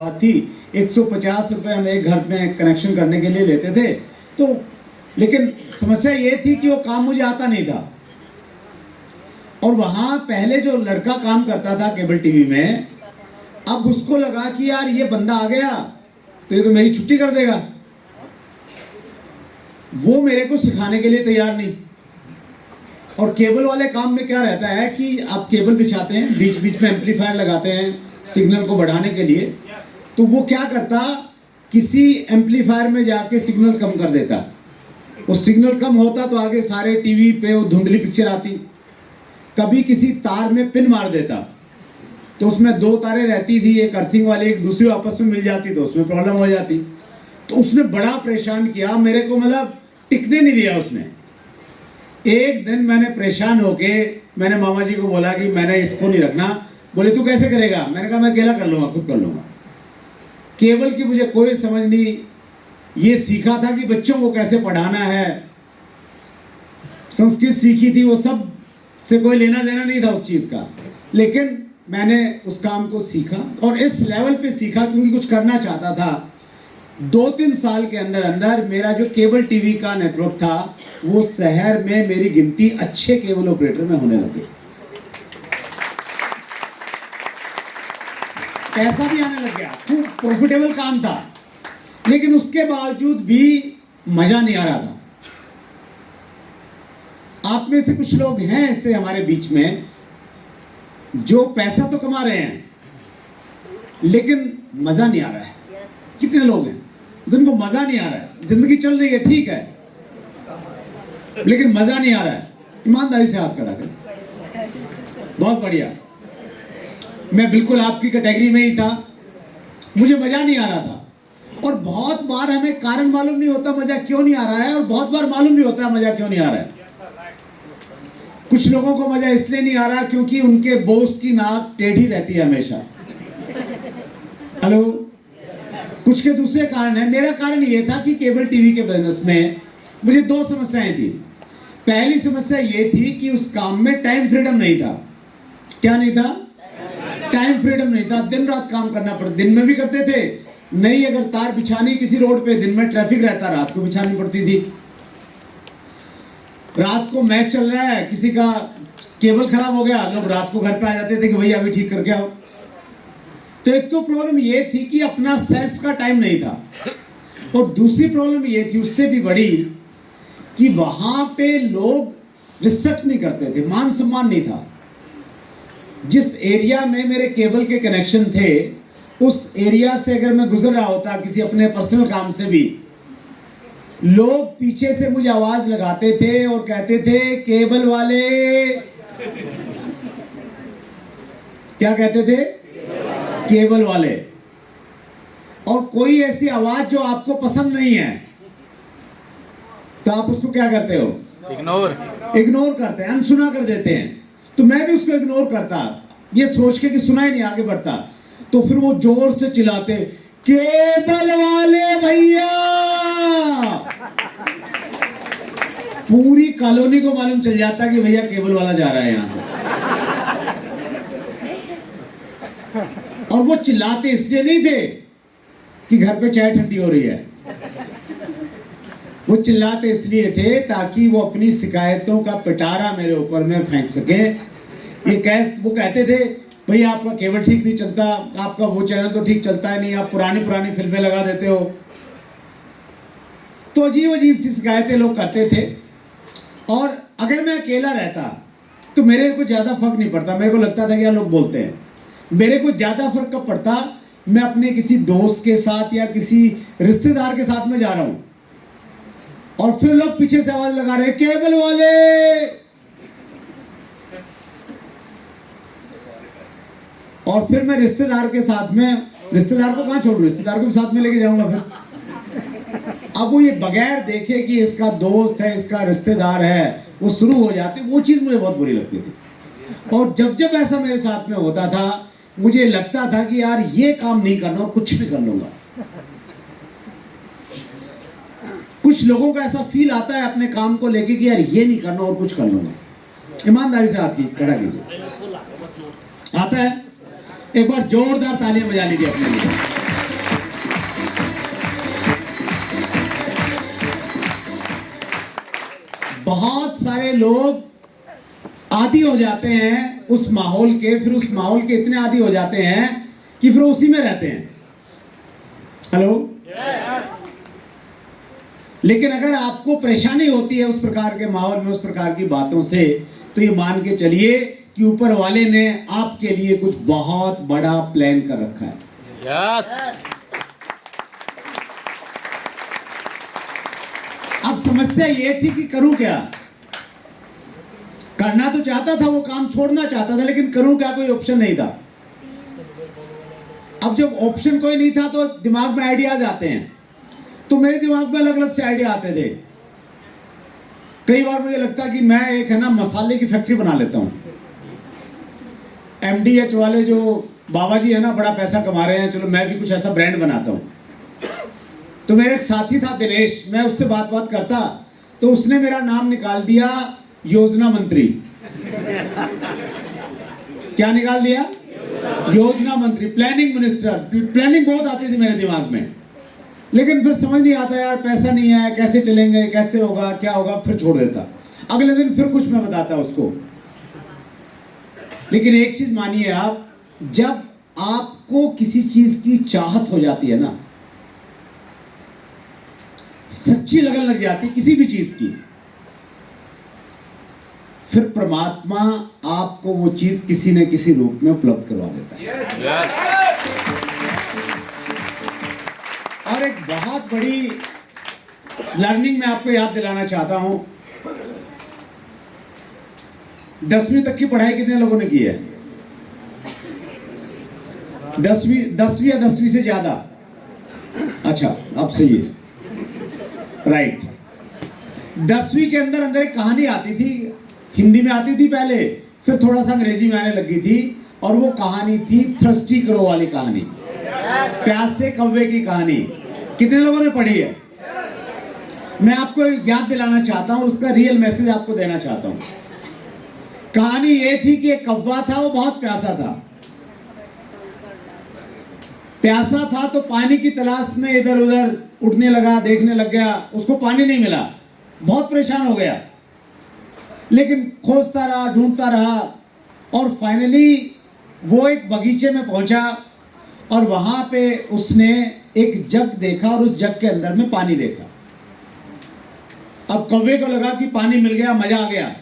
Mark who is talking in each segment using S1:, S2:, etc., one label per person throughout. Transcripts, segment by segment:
S1: बात थी। 150 रुपये हम एक घर में कनेक्शन करने के लिए लेते थे। तो लेकिन समस्या ये थी कि वो काम मुझे आता नहीं था। और वहाँ पहले जो लड़का काम करता था केबल टीवी में, अब उसको लगा कि यार ये बंदा आ गया तो ये तो मेरी छुट्टी कर देगा। वो मेरे को सिखाने के लिए तैयार नहीं। और केबल वाले काम में क्या रहता है कि आप केबल बिछाते हैं, बीच बीच में एम्पलीफायर लगाते हैं सिग्नल को बढ़ाने के लिए। तो वो क्या करता, किसी एम्पलीफायर में जाके सिग्नल कम कर देता। वो सिग्नल कम होता तो आगे सारे टीवी पे वो धुंधली पिक्चर आती। कभी किसी तार में पिन मार देता तो उसमें दो तारें रहती थी, एक अर्थिंग वाली एक दूसरी आपस में मिल जाती तो उसमें प्रॉब्लम हो जाती। तो उसने बड़ा परेशान किया मेरे को, मतलब टिकने नहीं दिया उसने। एक दिन मैंने परेशान होके मैंने मामा जी को बोला कि मैंने इसको नहीं रखना। बोले तू कैसे करेगा? मैंने कहा मैं अकेला कर लूँगा, खुद कर लूँगा। केबल की मुझे कोई समझ नहीं। ये सीखा था कि बच्चों को कैसे पढ़ाना है, संस्कृत सीखी थी, वो सब से कोई लेना देना नहीं था उस चीज़ का। लेकिन मैंने उस काम को सीखा और इस लेवल पे सीखा क्योंकि कुछ करना चाहता था। 2-3 साल के अंदर अंदर मेरा जो केबल टीवी का नेटवर्क था वो शहर में मेरी गिनती अच्छे केबल ऑपरेटर में होने लगी। पैसा भी आने लग गया, खूब प्रॉफिटेबल काम था। लेकिन उसके बावजूद भी मजा नहीं आ रहा था। आप में से कुछ लोग हैं ऐसे हमारे बीच में जो पैसा तो कमा रहे हैं लेकिन मजा नहीं आ रहा है। कितने लोग हैं जिनको मजा नहीं आ रहा है? जिंदगी चल रही है, ठीक है, लेकिन मजा नहीं आ रहा है। ईमानदारी से हाथ खड़ा करें। बहुत बढ़िया। मैं बिल्कुल आपकी कैटेगरी में ही था। मुझे मजा नहीं आ रहा था। और बहुत बार हमें कारण मालूम नहीं होता मजा क्यों नहीं आ रहा है, और बहुत बार मालूम भी होता है मजा क्यों नहीं आ रहा है। कुछ लोगों को मजा इसलिए नहीं आ रहा क्योंकि उनके बॉस की नाक टेढ़ी रहती है हमेशा। हेलो। कुछ के दूसरे कारण है। मेरा कारण ये था कि केबल टीवी के बिजनेस में मुझे 2 समस्याएं थी। पहली समस्या ये थी कि उस काम में टाइम फ्रीडम नहीं था। क्या नहीं था? टाइम फ्रीडम नहीं था। दिन रात काम करना पड़ता। दिन में भी करते थे, नहीं अगर तार बिछानी किसी रोड पे, दिन में ट्रैफिक रहता, रात को बिछानी पड़ती थी। रात को मैच चल रहा है, किसी का केबल खराब हो गया, लोग रात को घर पे आ जाते थे कि भैया अभी ठीक करके आओ। तो एक तो प्रॉब्लम ये थी कि अपना सेल्फ का टाइम नहीं था, और दूसरी प्रॉब्लम ये थी उससे भी बड़ी कि वहां पे लोग रिस्पेक्ट नहीं करते थे, मान सम्मान नहीं था। जिस एरिया में मेरे केबल के कनेक्शन थे उस एरिया से अगर मैं गुजर रहा होता किसी अपने पर्सनल काम से भी, लोग पीछे से मुझे आवाज लगाते थे और कहते थे केबल वाले। क्या कहते थे? केबल वाले। और कोई ऐसी आवाज जो आपको पसंद नहीं है तो आप उसको क्या करते हो? इग्नोर करते हैं, अनसुना कर देते हैं। तो मैं भी उसको इग्नोर करता, ये सोच के कि सुना ही नहीं, आगे बढ़ता। तो फिर वो जोर से चिल्लाते केबल वाले भैया। पूरी कॉलोनी को मालूम चल जाता कि भैया केबल वाला जा रहा है यहां से। और वो चिल्लाते इसलिए नहीं थे कि घर पे चाय ठंडी हो रही है, वो चिल्लाते इसलिए थे ताकि वो अपनी शिकायतों का पिटारा मेरे ऊपर में फेंक सके। वो कहते थे भैया आपका केबल ठीक नहीं चलता, आपका वो चैनल तो ठीक चलता है नहीं, आप पुरानी फिल्में लगा देते हो। तो अजीब अजीब सी शिकायतें लोग करते थे। और अगर मैं अकेला रहता तो मेरे को ज़्यादा फर्क नहीं पड़ता। मेरे को लगता था कि यार लोग बोलते हैं। मेरे को ज़्यादा फर्क कब पड़ता, मैं अपने किसी दोस्त के साथ या किसी रिश्तेदार के साथ में जा रहा हूँ और फिर लोग पीछे से आवाज लगा रहे केबल वाले। और फिर मैं रिश्तेदार के साथ में, रिश्तेदार को कहाँ छोड़ूं, रिश्तेदार को भी साथ में लेके जाऊंगा फिर। अब वो ये बगैर देखे कि इसका दोस्त है, इसका रिश्तेदार है, वो शुरू हो जाते। वो चीज़ मुझे बहुत बुरी लगती थी। और जब जब ऐसा मेरे साथ में होता था मुझे लगता था कि यार ये काम नहीं करना और कुछ भी कर लूंगा। कुछ लोगों का ऐसा फील आता है अपने काम को लेके कि यार ये नहीं करना और कुछ कर लूंगा। ईमानदारी से हाथ खड़ा कीजिए। आता है? एक बार जोरदार तालियां बजा लीजिए अपने लिए। बहुत सारे लोग आदी हो जाते हैं उस माहौल के, फिर उस माहौल के इतने आदी हो जाते हैं कि फिर उसी में रहते हैं। हेलो। लेकिन अगर आपको परेशानी होती है उस प्रकार के माहौल में, उस प्रकार की बातों से, तो ये मान के चलिए कि ऊपर वाले ने आपके लिए कुछ बहुत बड़ा प्लान कर रखा है। अब समस्या ये थी कि करूं क्या। करना तो चाहता था, वो काम छोड़ना चाहता था, लेकिन करूं क्या, कोई ऑप्शन नहीं था। अब जब ऑप्शन कोई नहीं था तो दिमाग में आइडियाज आते हैं। तो मेरे दिमाग में अलग अलग से आइडिया आते थे। कई बार मुझे लगता कि मैं एक है ना मसाले की फैक्ट्री बना लेता हूं। MDH वाले जो बाबा जी है ना, बड़ा पैसा कमा रहे हैं, चलो मैं भी कुछ ऐसा ब्रांड बनाता हूं। तो मेरा एक साथी था दिनेश, मैं उससे बात करता, तो उसने मेरा नाम निकाल दिया योजना मंत्री। क्या निकाल दिया? योजना मंत्री, प्लानिंग मिनिस्टर। प्लानिंग बहुत आती थी मेरे दिमाग में, लेकिन फिर समझ नहीं आता यार, पैसा नहीं है, कैसे चलेंगे, कैसे होगा, क्या होगा, फिर छोड़ देता। अगले दिन फिर कुछ मैं बताता उसको। लेकिन एक चीज मानिए आप, जब आपको किसी चीज की चाहत हो जाती है ना, सच्ची लगन लग जाती किसी भी चीज की, फिर परमात्मा आपको वो चीज किसी न किसी रूप में उपलब्ध करवा देता है। और एक बहुत बड़ी लर्निंग मैं आपको याद दिलाना चाहता हूं। 10वीं तक की पढ़ाई कितने लोगों ने की है? 10वीं या 10वीं से ज्यादा? अच्छा, अब सही है, राइट। 10वीं के अंदर एक कहानी आती थी, हिंदी में आती थी पहले, फिर थोड़ा सा अंग्रेजी में आने लगी थी, और वो कहानी थी थ्रस्टी क्रो वाली कहानी, प्यासे कौवे की कहानी। कितने लोगों ने पढ़ी है? मैं आपको याद दिलाना चाहता हूं, उसका रियल मैसेज आपको देना चाहता हूं। कहानी ये थी कि एक कौवा था, वो बहुत प्यासा था। प्यासा था तो पानी की तलाश में इधर उधर उड़ने लगा, देखने लग गया, उसको पानी नहीं मिला, बहुत परेशान हो गया। लेकिन खोजता रहा, ढूंढता रहा, और फाइनली वो एक बगीचे में पहुंचा, और वहां पे उसने एक जग देखा, और उस जग के अंदर में पानी देखा। अब कौवे को लगा कि पानी मिल गया, मजा आ गया।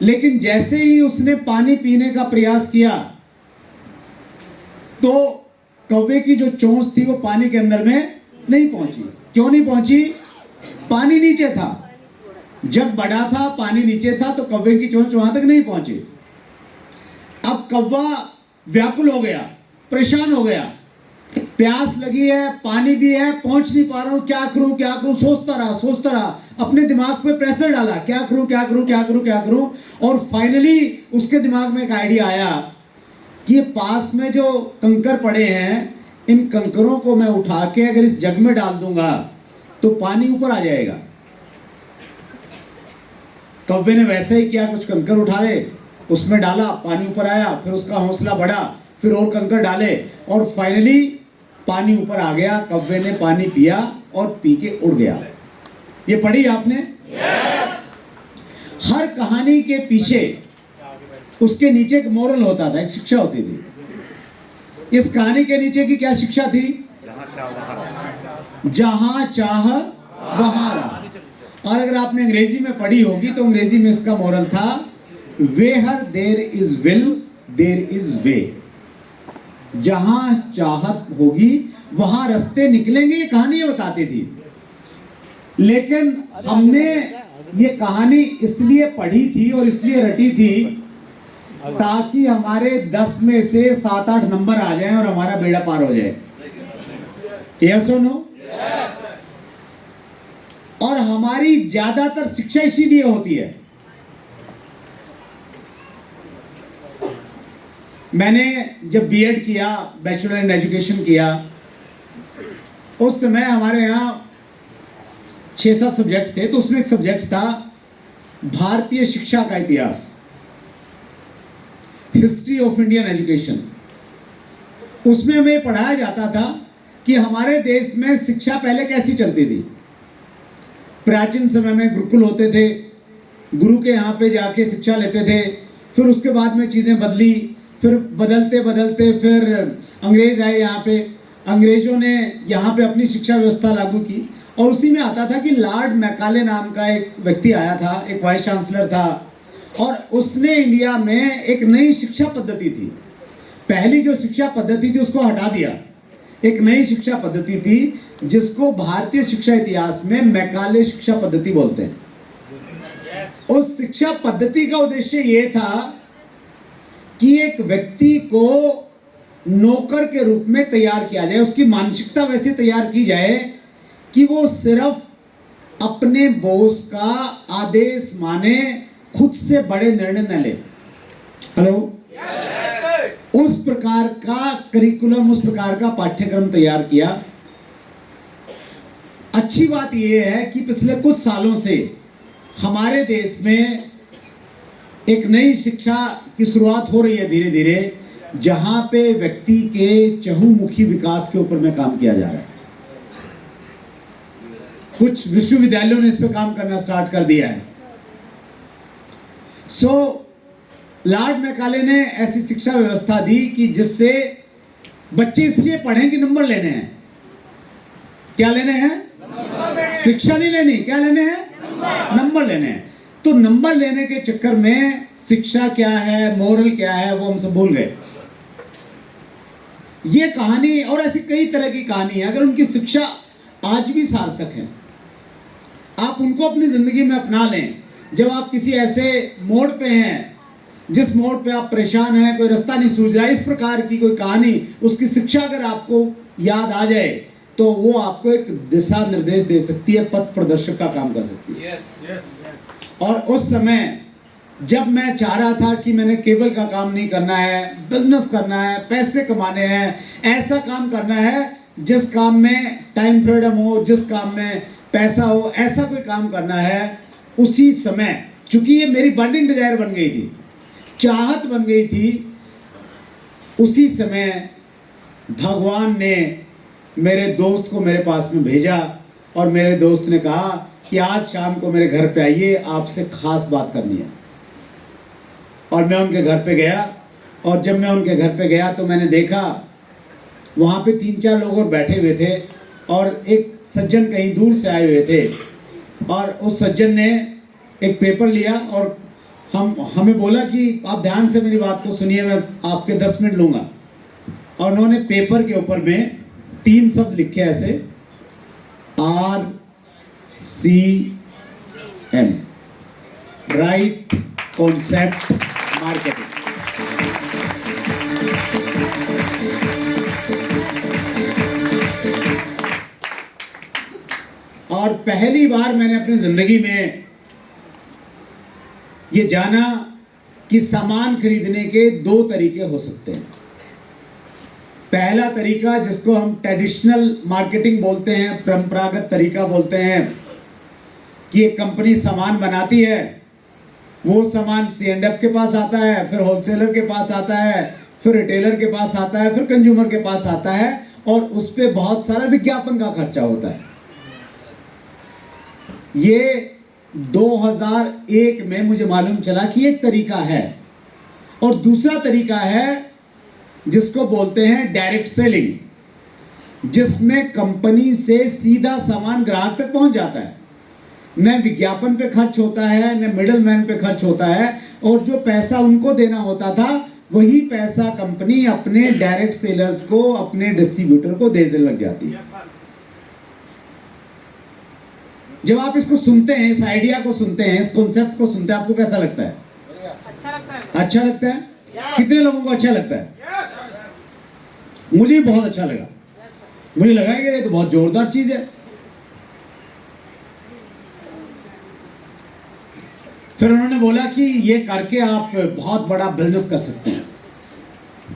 S1: लेकिन जैसे ही उसने पानी पीने का प्रयास किया, तो कौवे की जो चोंच थी वो पानी के अंदर में नहीं पहुंची। क्यों नहीं पहुंची? पानी नीचे था। जग बड़ा था, पानी नीचे था, तो कौवे की चोंच वहां तक नहीं पहुंची। अब कौवा व्याकुल हो गया, परेशान हो गया, प्यास लगी है, पानी भी है, पहुंच नहीं पा रहा हूं, क्या करूं क्या करूं, सोचता रहा, अपने दिमाग पे प्रेशर डाला, क्या करूं क्या करूं क्या करूं क्या करूं। और फाइनली उसके दिमाग में एक आइडिया आया कि पास में जो कंकर पड़े हैं, इन कंकरों को मैं उठा के अगर इस जग में डाल दूंगा तो पानी ऊपर आ जाएगा। कौवे ने वैसे ही किया, कुछ कंकर उठाए, उसमें डाला, पानी ऊपर आया, फिर उसका हौसला बढ़ा, फिर और कंकर डाले, और फाइनली पानी ऊपर आ गया। कौवे ने पानी पिया और पी के उड़ गया। ये पढ़ी आपने? हर कहानी के पीछे उसके नीचे एक मोरल होता था, एक शिक्षा होती थी। इस कहानी के नीचे की क्या शिक्षा थी? जहां चाह वहां राह। और अगर आपने अंग्रेजी में पढ़ी होगी तो अंग्रेजी में इसका मोरल था, where there is will there is way. जहां चाहत होगी वहां रास्ते निकलेंगे, ये कहानी ये बताती थी। लेकिन हमने ये कहानी इसलिए पढ़ी थी और इसलिए रटी थी ताकि हमारे 10 में से 7-8 नंबर आ जाएं और हमारा बेड़ा पार हो जाए। यस और नो? और हमारी ज्यादातर शिक्षा इसीलिए होती है। मैंने जब बीएड किया, बैचलर इन एजुकेशन किया, उस समय हमारे यहाँ 6-7 सब्जेक्ट थे। तो उसमें एक सब्जेक्ट था भारतीय शिक्षा का इतिहास, हिस्ट्री ऑफ इंडियन एजुकेशन। उसमें हमें पढ़ाया जाता था कि हमारे देश में शिक्षा पहले कैसी चलती थी। प्राचीन समय में गुरुकुल होते थे, गुरु के यहाँ पे जाके शिक्षा लेते थे। फिर उसके बाद में चीज़ें बदली, फिर बदलते बदलते फिर अंग्रेज आए यहाँ पे। अंग्रेज़ों ने यहाँ पे अपनी शिक्षा व्यवस्था लागू की और उसी में आता था कि लॉर्ड मैकाले नाम का एक व्यक्ति आया था, एक वाइस चांसलर था, और उसने इंडिया में एक नई शिक्षा पद्धति थी, पहली जो शिक्षा पद्धति थी उसको हटा दिया। एक नई शिक्षा पद्धति थी जिसको भारतीय शिक्षा इतिहास में मैकाले शिक्षा पद्धति बोलते हैं। उस शिक्षा पद्धति का उद्देश्य ये था कि एक व्यक्ति को नौकर के रूप में तैयार किया जाए, उसकी मानसिकता वैसे तैयार की जाए कि वो सिर्फ अपने बॉस का आदेश माने, खुद से बड़े निर्णय न ले। हेलो, उस प्रकार का करिकुलम, उस प्रकार का पाठ्यक्रम तैयार किया। अच्छी बात यह है कि पिछले कुछ सालों से हमारे देश में एक नई शिक्षा की शुरुआत हो रही है धीरे धीरे, जहां पे व्यक्ति के चहुमुखी विकास के ऊपर में काम किया जा रहा है। कुछ विश्वविद्यालयों ने इस पे काम करना स्टार्ट कर दिया है। लॉर्ड मैकाले ने ऐसी शिक्षा व्यवस्था दी कि जिससे बच्चे इसलिए पढ़ें कि नंबर लेने हैं। क्या लेने हैं? शिक्षा नहीं लेनी, क्या लेने हैं? नंबर लेने हैं। तो नंबर लेने के चक्कर में शिक्षा क्या है, मोरल क्या है, वो हम सब भूल गए। ये कहानी और ऐसी कई तरह की कहानी है। अगर उनकी शिक्षा आज भी सार्थक है, आप उनको अपनी जिंदगी में अपना लें। जब आप किसी ऐसे मोड़ पे हैं जिस मोड़ पे आप परेशान हैं, कोई रास्ता नहीं सूझ रहा, इस प्रकार की कोई कहानी, उसकी शिक्षा अगर आपको याद आ जाए तो वो आपको एक दिशा निर्देश दे सकती है, पथ प्रदर्शक का काम कर सकती है। और उस समय जब मैं चाह रहा था कि मैंने केबल का काम नहीं करना है, बिजनेस करना है, पैसे कमाने हैं, ऐसा काम करना है जिस काम में टाइम फ्रीडम हो, जिस काम में पैसा हो, ऐसा कोई काम करना है, उसी समय चूंकि ये मेरी बर्निंग डिजायर बन गई थी, चाहत बन गई थी, उसी समय भगवान ने मेरे दोस्त को मेरे पास में भेजा और मेरे दोस्त ने कहा कि आज शाम को मेरे घर पे आइए, आपसे खास बात करनी है। और मैं उनके घर पे गया, और जब मैं उनके घर पे गया तो मैंने देखा वहाँ पे 3-4 लोग और बैठे हुए थे और एक सज्जन कहीं दूर से आए हुए थे। और उस सज्जन ने एक पेपर लिया और हमें बोला कि आप ध्यान से मेरी बात को सुनिए, मैं आपके 10 मिनट लूँगा। और उन्होंने पेपर के ऊपर में 3 शब्द लिखे ऐसे, RCM, राइट कॉन्सेप्ट मार्केटिंग। और पहली बार मैंने अपनी जिंदगी में ये जाना कि सामान खरीदने के 2 तरीके हो सकते हैं। पहला तरीका जिसको हम ट्रेडिशनल मार्केटिंग बोलते हैं, परंपरागत तरीका बोलते हैं, कि एक कंपनी सामान बनाती है, वो सामान C&F के पास आता है, फिर होलसेलर के पास आता है, फिर रिटेलर के पास आता है, फिर कंज्यूमर के पास आता है, और उस पर बहुत सारा विज्ञापन का खर्चा होता है। ये 2001 में मुझे मालूम चला कि एक तरीका है। और दूसरा तरीका है जिसको बोलते हैं डायरेक्ट सेलिंग, जिसमें कंपनी से सीधा सामान ग्राहक तक पहुंच जाता है, न विज्ञापन पे खर्च होता है, न मिडल मैन पे खर्च होता है, और जो पैसा उनको देना होता था वही पैसा कंपनी अपने डायरेक्ट सेलर्स को, अपने डिस्ट्रीब्यूटर को देने लग जाती है। जब आप इसको सुनते हैं, इस आइडिया को सुनते हैं, इस कॉन्सेप्ट को सुनते हैं, आपको कैसा लगता है? अच्छा लगता है। अच्छा लगता है? कितने लोगों को अच्छा लगता है? मुझे भी बहुत अच्छा लगा। मुझे लगा कि ये तो बहुत जोरदार चीज है। फिर उन्होंने बोला कि ये करके आप बहुत बड़ा बिजनेस कर सकते हैं,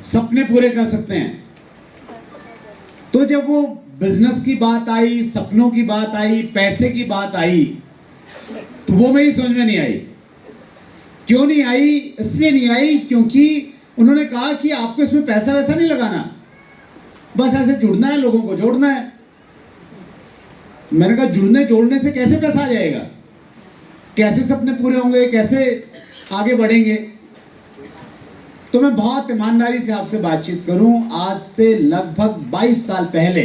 S1: सपने पूरे कर सकते हैं। तो जब वो बिजनेस की बात आई, सपनों की बात आई, पैसे की बात आई, तो वो मेरी समझ में नहीं आई। क्यों नहीं आई? इसलिए नहीं आई क्योंकि उन्होंने कहा कि आपको इसमें पैसा वैसा नहीं लगाना, बस ऐसे जुड़ना है, लोगों को जोड़ना है। मैंने कहा जुड़ने जोड़ने से कैसे पैसा आ जाएगा? कैसे सपने पूरे होंगे, कैसे आगे बढ़ेंगे। तो मैं बहुत ईमानदारी से आपसे बातचीत करूं, आज से लगभग 22 साल पहले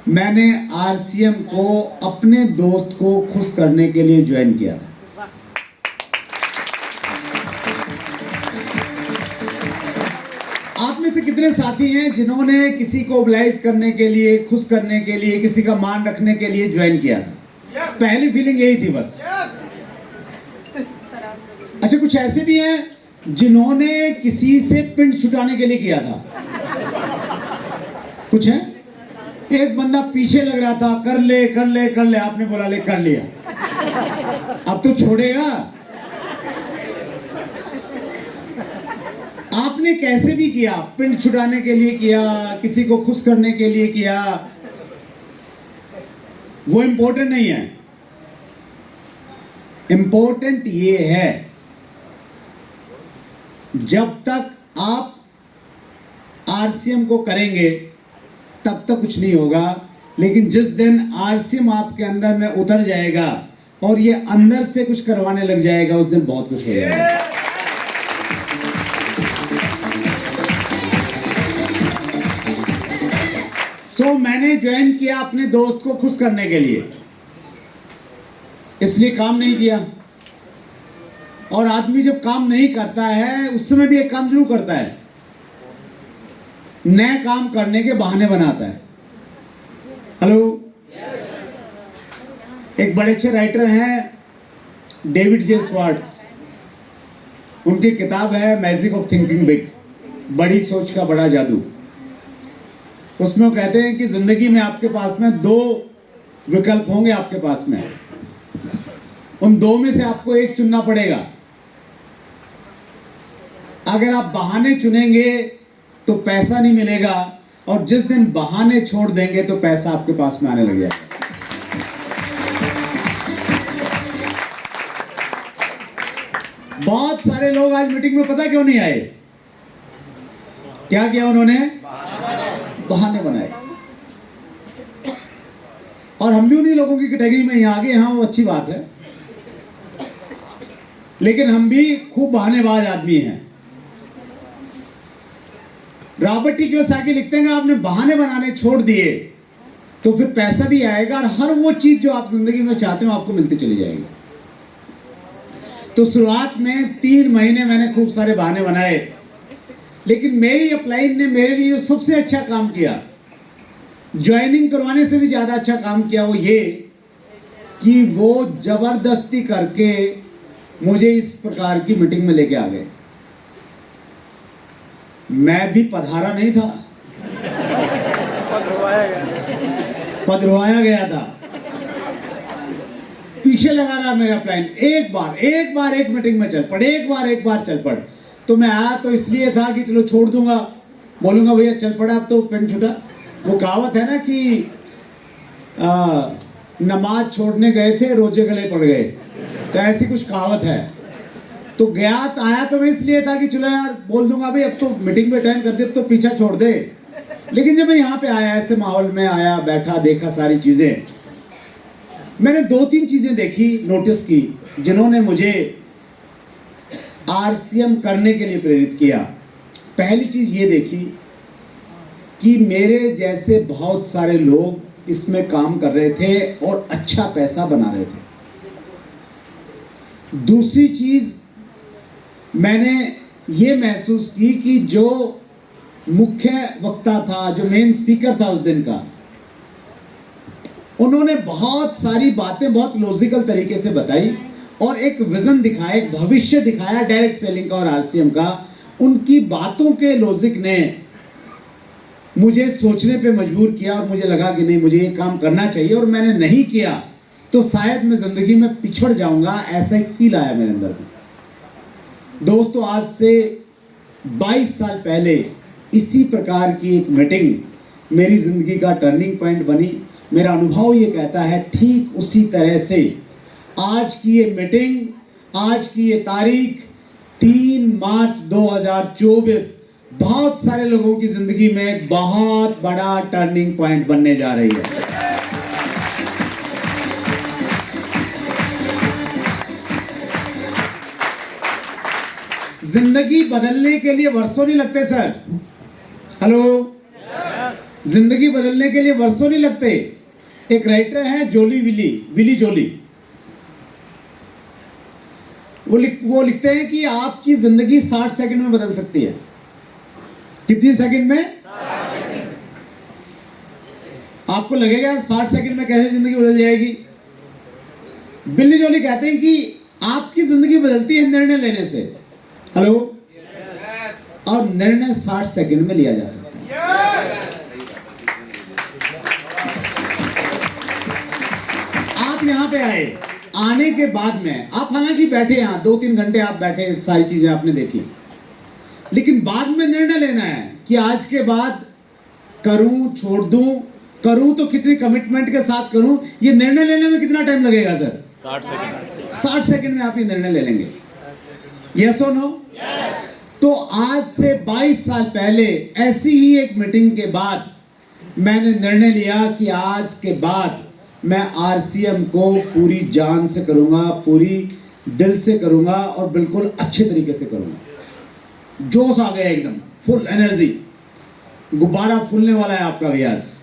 S1: मैंने आरसीएम को अपने दोस्त को खुश करने के लिए ज्वाइन किया था। आप में से कितने साथी हैं जिन्होंने किसी को ओबलाइज करने के लिए, खुश करने के लिए, किसी का मान रखने के लिए ज्वाइन किया था? पहली फीलिंग यही थी बस। अच्छा, कुछ ऐसे भी हैं जिन्होंने किसी से पिंड छुटाने के लिए किया था। कुछ है, एक बंदा पीछे लग रहा था, कर ले कर ले कर ले, आपने बोला ले कर लिया, अब तो छोड़ेगा। आपने कैसे भी किया, पिंड छुटाने के लिए किया, किसी को खुश करने के लिए किया, वो इंपॉर्टेंट नहीं है। इंपॉर्टेंट ये है, जब तक आप आरसीएम को करेंगे तब तक कुछ नहीं होगा, लेकिन जिस दिन आरसीएम आपके अंदर में उतर जाएगा और ये अंदर से कुछ करवाने लग जाएगा, उस दिन बहुत कुछ हो जाएगा। मैंने ज्वाइन किया अपने दोस्त को खुश करने के लिए, इसलिए काम नहीं किया। और आदमी जब काम नहीं करता है, उस समय भी एक काम जरूर करता है, नए काम करने के बहाने बनाता है। हेलो, एक बड़े अच्छे राइटर हैं डेविड जे स्वार्ट्स, उनकी किताब है मैजिक ऑफ थिंकिंग बिग, बड़ी सोच का बड़ा जादू। उसमें वो कहते हैं कि जिंदगी में आपके पास में 2 विकल्प होंगे आपके पास में, उन 2 में से आपको एक चुनना पड़ेगा। अगर आप बहाने चुनेंगे तो पैसा नहीं मिलेगा, और जिस दिन बहाने छोड़ देंगे तो पैसा आपके पास में आने लग जाएगा। बहुत सारे लोग आज मीटिंग में पता क्यों नहीं आए? क्या किया उन्होंने? बहाने बनाए। और हम भी उन्हीं लोगों की कैटेगरी में यहाँ आ गए। हाँ, वो अच्छी बात है, लेकिन हम भी खूब बहानेबाज आदमी हैं। रॉबर्ट टी कियोसाकी लिखते हैं, आपने बहाने बनाने छोड़ दिए तो फिर पैसा भी आएगा, और हर वो चीज जो आप जिंदगी में चाहते हो आपको मिलती चली जाएगी। तो शुरुआत में 3 महीने मैंने खूब सारे बहाने बनाए, लेकिन मेरी अपलाइन ने मेरे लिए सबसे अच्छा काम किया, ज्वाइनिंग करवाने से भी ज्यादा अच्छा काम किया, वो ये कि वो जबरदस्ती करके मुझे इस प्रकार की मीटिंग में लेके आ गए। मैं भी पधारा नहीं था, पधरवाया गया था। पीछे लगा रहा मेरा प्लान, एक बार एक मीटिंग में चल पड़, एक बार चल पड़। तो मैं आया तो इसलिए था कि चलो छोड़ दूंगा, बोलूंगा भैया चल पड़ा, अब तो पेन छूटा। वो कहावत है ना कि नमाज छोड़ने गए थे, रोजे गले पड़ गए, तो ऐसी कुछ कहावत है। तो गया तो आया तो मैं इसलिए था कि चलो यार बोल दूंगा भाई अब तो मीटिंग में अटेंड कर दे, अब तो पीछा छोड़ दे। लेकिन जब मैं यहाँ पे आया, ऐसे माहौल में आया, बैठा, देखा सारी चीजें, मैंने 2-3 चीजें देखी, नोटिस की, जिन्होंने मुझे आरसीएम करने के लिए प्रेरित किया। पहली चीज ये देखी कि मेरे जैसे बहुत सारे लोग इसमें काम कर रहे थे और अच्छा पैसा बना रहे थे। दूसरी चीज मैंने ये महसूस की कि जो मुख्य वक्ता था, जो मेन स्पीकर था उस दिन का, उन्होंने बहुत सारी बातें बहुत लॉजिकल तरीके से बताई और एक विजन दिखाया, एक भविष्य दिखाया डायरेक्ट सेलिंग का और आरसीएम का। उनकी बातों के लॉजिक ने मुझे सोचने पे मजबूर किया और मुझे लगा कि नहीं, मुझे ये काम करना चाहिए, और मैंने नहीं किया तो शायद मैं जिंदगी में पिछड़ जाऊंगा, ऐसा एक फील आया मेरे अंदर में। दोस्तों, आज से 22 साल पहले इसी प्रकार की एक मीटिंग मेरी जिंदगी का टर्निंग पॉइंट बनी। मेरा अनुभव ये कहता है ठीक उसी तरह से आज की ये मीटिंग, आज की ये तारीख 3 मार्च 2024 बहुत सारे लोगों की जिंदगी में एक बहुत बड़ा टर्निंग पॉइंट बनने जा रही है। जिंदगी बदलने के लिए वर्षों नहीं लगते सर। हेलो, जिंदगी बदलने के लिए वर्षों नहीं लगते। एक राइटर है विली जोली, वो लिखते हैं कि आपकी जिंदगी 60 सेकंड में बदल सकती है। कितनी सेकंड में? 60 सेकंड। आपको लगेगा 60 सेकंड में कैसे जिंदगी बदल जाएगी? बिली जोली कहते हैं कि आपकी जिंदगी बदलती है निर्णय लेने से। हेलो, और निर्णय 60 सेकंड में लिया जा सकता है। आप यहां पे आए, आने के बाद में आप हालांकि बैठे यहां 2-3 घंटे आप बैठे, सारी चीजें आपने देखी, लेकिन बाद में निर्णय लेना है कि आज के बाद करूं, छोड़ दूं, करूं तो कितनी कमिटमेंट के साथ करूं। ये निर्णय लेने में कितना टाइम लगेगा सर?
S2: 60 सेकंड।
S1: 60 सेकंड में आप ये निर्णय ले लेंगे। यस और नो? तो आज से 22 साल पहले ऐसी ही एक मीटिंग के बाद मैंने निर्णय लिया कि आज के बाद मैं आरसीएम को पूरी जान से करूंगा, पूरी दिल से करूंगा और बिल्कुल अच्छे तरीके से करूंगा। जोश आ गया, एकदम फुल एनर्जी, गुब्बारा फूलने वाला है आपका व्यास।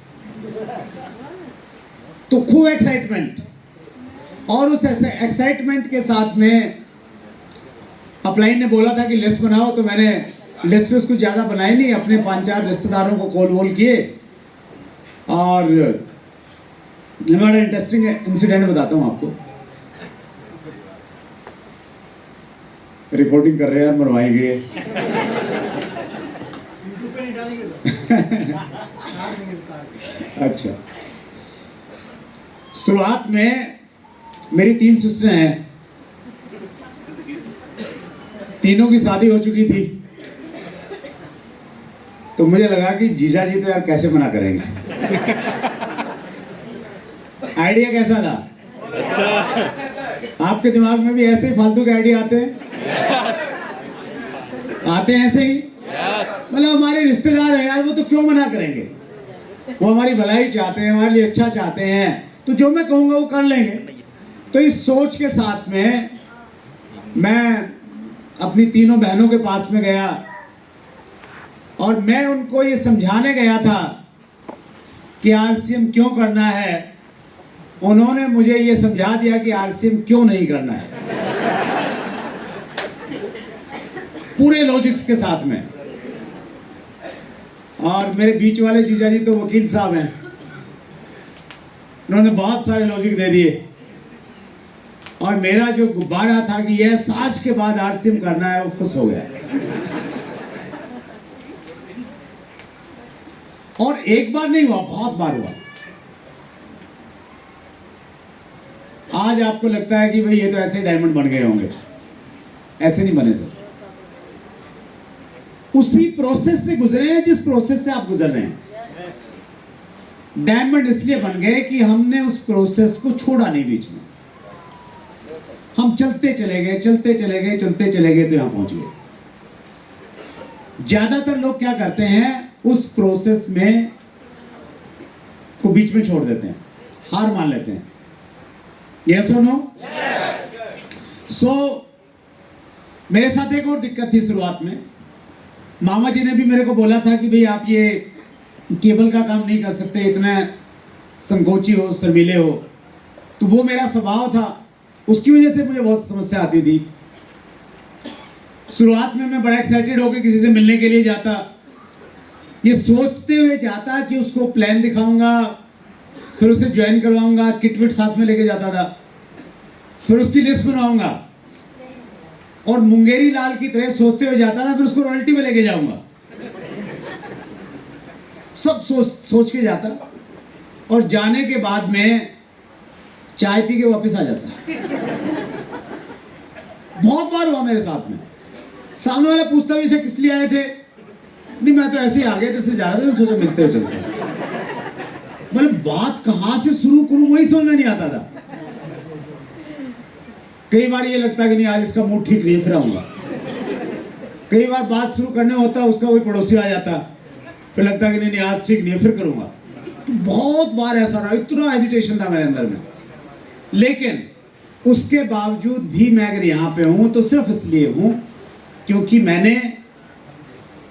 S1: तो खूब एक्साइटमेंट, और उस एक्साइटमेंट के साथ में अपलाइन ने बोला था कि लिस्ट बनाओ, तो मैंने लिस्ट पे कुछ ज़्यादा बनाई नहीं, अपने 5-4 रिश्तेदारों को कॉल वॉल किए। और बड़ा इंटरेस्टिंग इंसिडेंट बताता हूँ आपको। रिकॉर्डिंग कर रहे हैं, मरवाएंगे। अच्छा, शुरुआत में मेरी 3 सिस्टर हैं, तीनों की शादी हो चुकी थी। तो मुझे लगा कि जीजा जी तो यार कैसे मना करेंगे। आइडिया कैसा था? आपके दिमाग में भी ऐसे ही फालतू के आइडिया आते हैं? आते हैं ऐसे ही। मतलब हमारे रिश्तेदार हैं यार, वो तो क्यों मना करेंगे, वो हमारी भलाई चाहते हैं, हमारे लिए अच्छा चाहते हैं, तो जो मैं कहूँगा वो कर लेंगे। तो इस सोच के साथ में मैं अपनी तीनों बहनों के पास में गया और मैं उनको ये समझाने गया था कि आरसीएम क्यों करना है। उन्होंने मुझे ये समझा दिया कि आरसीएम क्यों नहीं करना है, पूरे लॉजिक्स के साथ में। और मेरे बीच वाले जीजा जी तो वकील साहब हैं, उन्होंने बहुत सारे लॉजिक दे दिए। और मेरा जो गुब्बारा था कि यह आज के बाद आरसीएम करना है, वो फुस हो गया। और एक बार नहीं हुआ, बहुत बार हुआ। आज आपको लगता है कि भाई ये तो ऐसे डायमंड बन गए होंगे, ऐसे नहीं बने सर। उसी प्रोसेस से गुजरे हैं जिस प्रोसेस से आप गुजर रहे हैं। डायमंड इसलिए बन गए कि हमने उस प्रोसेस को छोड़ा नहीं बीच में, हम चलते चले गए, चलते चले गए, चलते चले गए, तो यहां पहुंच गए। ज्यादातर लोग क्या करते हैं, उस प्रोसेस में को बीच में छोड़ देते हैं, हार मान लेते हैं। यस और नो? सो मेरे साथ एक और दिक्कत थी शुरुआत में। मामा जी ने भी मेरे को बोला था कि भाई आप ये केबल का काम नहीं कर सकते, इतने संकोची हो, शर्मीले हो। तो वो मेरा स्वभाव था, उसकी वजह से मुझे बहुत समस्या आती थी। शुरुआत में मैं बड़ा एक्साइटेड होकर किसी से मिलने के लिए जाता, ये सोचते हुए जाता कि उसको प्लान दिखाऊंगा, फिर उसे ज्वाइन करवाऊंगा, किट विट साथ में लेके जाता था, फिर उसकी लिस्ट बनाऊंगा और मुंगेरी लाल की तरह सोचते हुए जाता था, फिर उसको रॉयल्टी में लेके जाऊंगा। सब सोच के जाता और जाने के बाद में चाय पी के वापस आ जाता। बहुत बार हुआ मेरे साथ में। सामने वाला पूछता भी, इसे किस लिए आए थे? नहीं, मैं तो ऐसे ही आ गया, इधर से जा रहा था, मैं सोचा मिलते हुए चलते। मतलब बात कहां से शुरू करूं वही समझ में नहीं आता था। कई बार ये लगता है कि नहीं आज इसका मूड ठीक नहीं है, फिर आऊंगा। कई बार बात शुरू करने होता, उसका कोई पड़ोसी आ जाता, फिर लगता है कि नहीं आज ठीक नहीं है, फिर करूंगा। तो बहुत बार ऐसा रहा, इतना एजिटेशन था मेरे अंदर में। लेकिन उसके बावजूद भी मैं अगर यहाँ पे हूं तो सिर्फ इसलिए हूं क्योंकि मैंने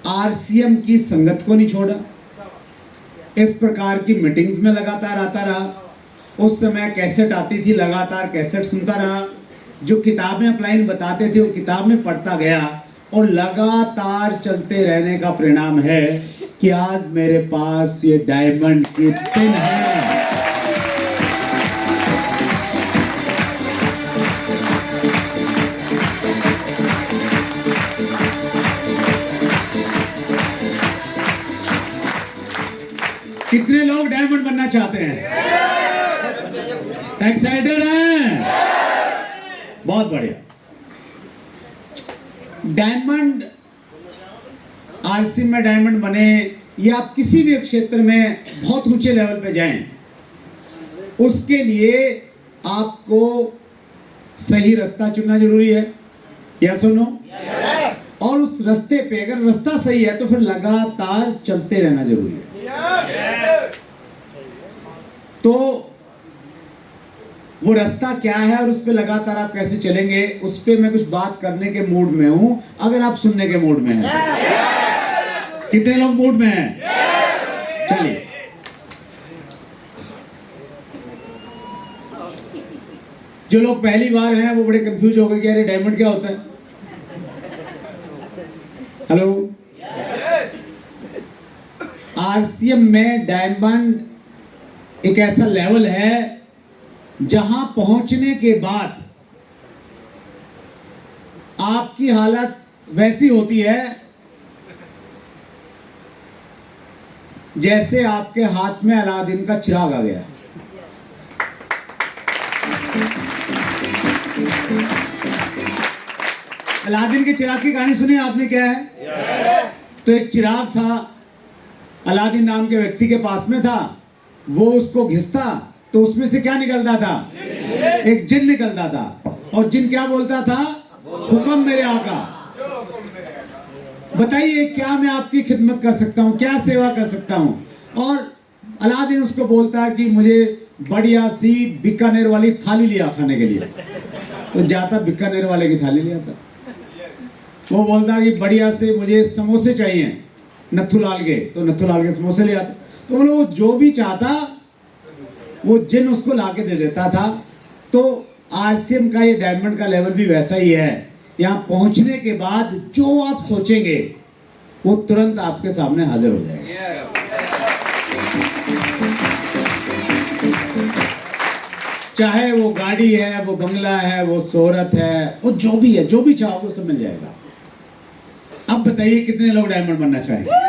S1: आरसीएम की संगत को नहीं छोड़ा, इस प्रकार की मीटिंग्स में लगातार आता रहा। उस समय कैसेट आती थी, लगातार कैसेट सुनता रहा। जो किताबें अपलाइन बताते थे वो किताब में पढ़ता गया, और लगातार चलते रहने का परिणाम है कि आज मेरे पास ये डायमंड की पिन है। कितने लोग डायमंड बनना चाहते हैं? एक्साइटेड हैं? बहुत बढ़िया। डायमंड, आरसी में डायमंड बने या आप किसी भी क्षेत्र में बहुत ऊंचे लेवल पे जाएं, उसके लिए आपको सही रास्ता चुनना जरूरी है। या सुनो, और उस रास्ते पे अगर रास्ता सही है तो फिर लगातार चलते रहना जरूरी है। तो वो रास्ता क्या है और उस पे लगातार आप कैसे चलेंगे, उस पे मैं कुछ बात करने के मूड में हूं, अगर आप सुनने के मूड में हैं। कितने लोग मूड में हैं? चलिए, जो लोग पहली बार हैं वो बड़े कंफ्यूज हो गए कि अरे डायमंड क्या होता है। हेलो, आरसीएम में डायमंड एक ऐसा लेवल है जहां पहुंचने के बाद आपकी हालत वैसी होती है जैसे आपके हाथ में अलादीन का चिराग आ गया। अलादीन के चिराग की कहानी सुनी आपने? क्या है? तो एक चिराग था, अलादीन नाम के व्यक्ति के पास में था। वो उसको घिसता तो उसमें से क्या निकलता था? एक जिन निकलता था। और जिन क्या बोलता था? हुक्म मेरे आका। बताइए क्या मैं आपकी खिदमत कर सकता हूँ, क्या सेवा कर सकता हूँ? और अलादीन उसको बोलता है कि मुझे बढ़िया सी बीकानेर वाली थाली लिया खाने के लिए। तो जाता बीकानेर वाले की थाली ले आता। वो बोलता कि बढ़िया से मुझे समोसे चाहिए नथुलाल के, तो नथुलाल के समोसे ले आता। तो वो जो भी चाहता वो जिन उसको लाके दे देता था। तो आरसीएम का ये डायमंड का लेवल भी वैसा ही है। यहाँ पहुंचने के बाद जो आप सोचेंगे वो तुरंत आपके सामने हाजिर हो जाएगा। चाहे वो गाड़ी है, वो बंगला है, वो शोहरत है, वो जो भी है, जो भी चाहोगे वो सब मिल जाएगा। अब बताइए कितने लोग डायमंड बनना चाहेंगे?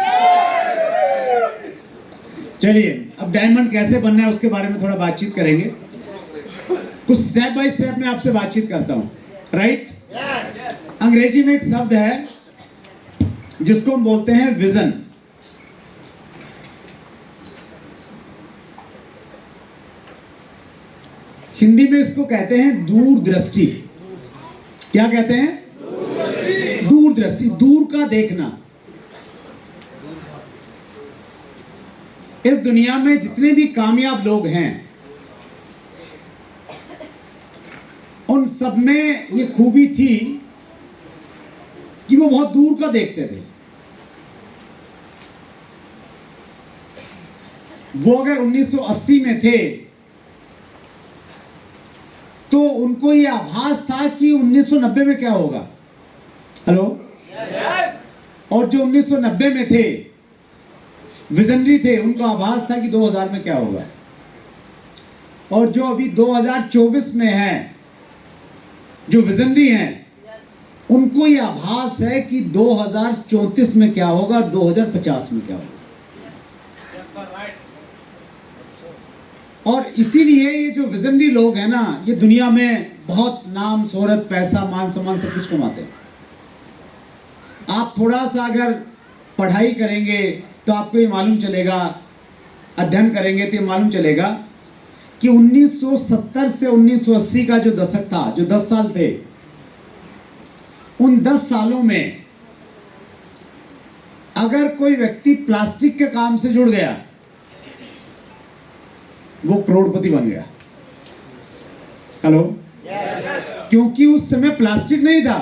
S1: चलिए, अब डायमंड कैसे बनना है उसके बारे में थोड़ा बातचीत करेंगे। कुछ स्टेप बाय स्टेप में आपसे बातचीत करता हूं, राइट? अंग्रेजी में एक शब्द है जिसको हम बोलते हैं विजन। हिंदी में इसको कहते हैं दूरदृष्टि। क्या कहते हैं? दूरदृष्टि, दूर का देखना। इस दुनिया में जितने भी कामयाब लोग हैं उन सब में ये खूबी थी कि वो बहुत दूर का देखते थे। वो अगर 1980 में थे तो उनको ये आभास था कि 1990 में क्या होगा। हेलो? और जो 1990 में थे, विजनरी थे, उनको आभास था कि 2000 में क्या होगा। और जो अभी 2024 में है, जो विजनरी हैं, उनको ये आभास है कि 2034 में क्या होगा और 2050 में क्या होगा। और इसीलिए ये जो विजनरी लोग हैं ना, ये दुनिया में बहुत नाम, शोहरत, पैसा, मान सम्मान सब कुछ कमाते हैं। आप थोड़ा सा अगर पढ़ाई करेंगे तो आपको ये मालूम चलेगा, अध्ययन करेंगे तो ये मालूम चलेगा कि 1970 से 1980 का जो दशक था, जो 10 साल थे, उन 10 सालों में अगर कोई व्यक्ति प्लास्टिक के काम से जुड़ गया, वो करोड़पति बन गया। हेलो? क्योंकि उस समय प्लास्टिक नहीं था,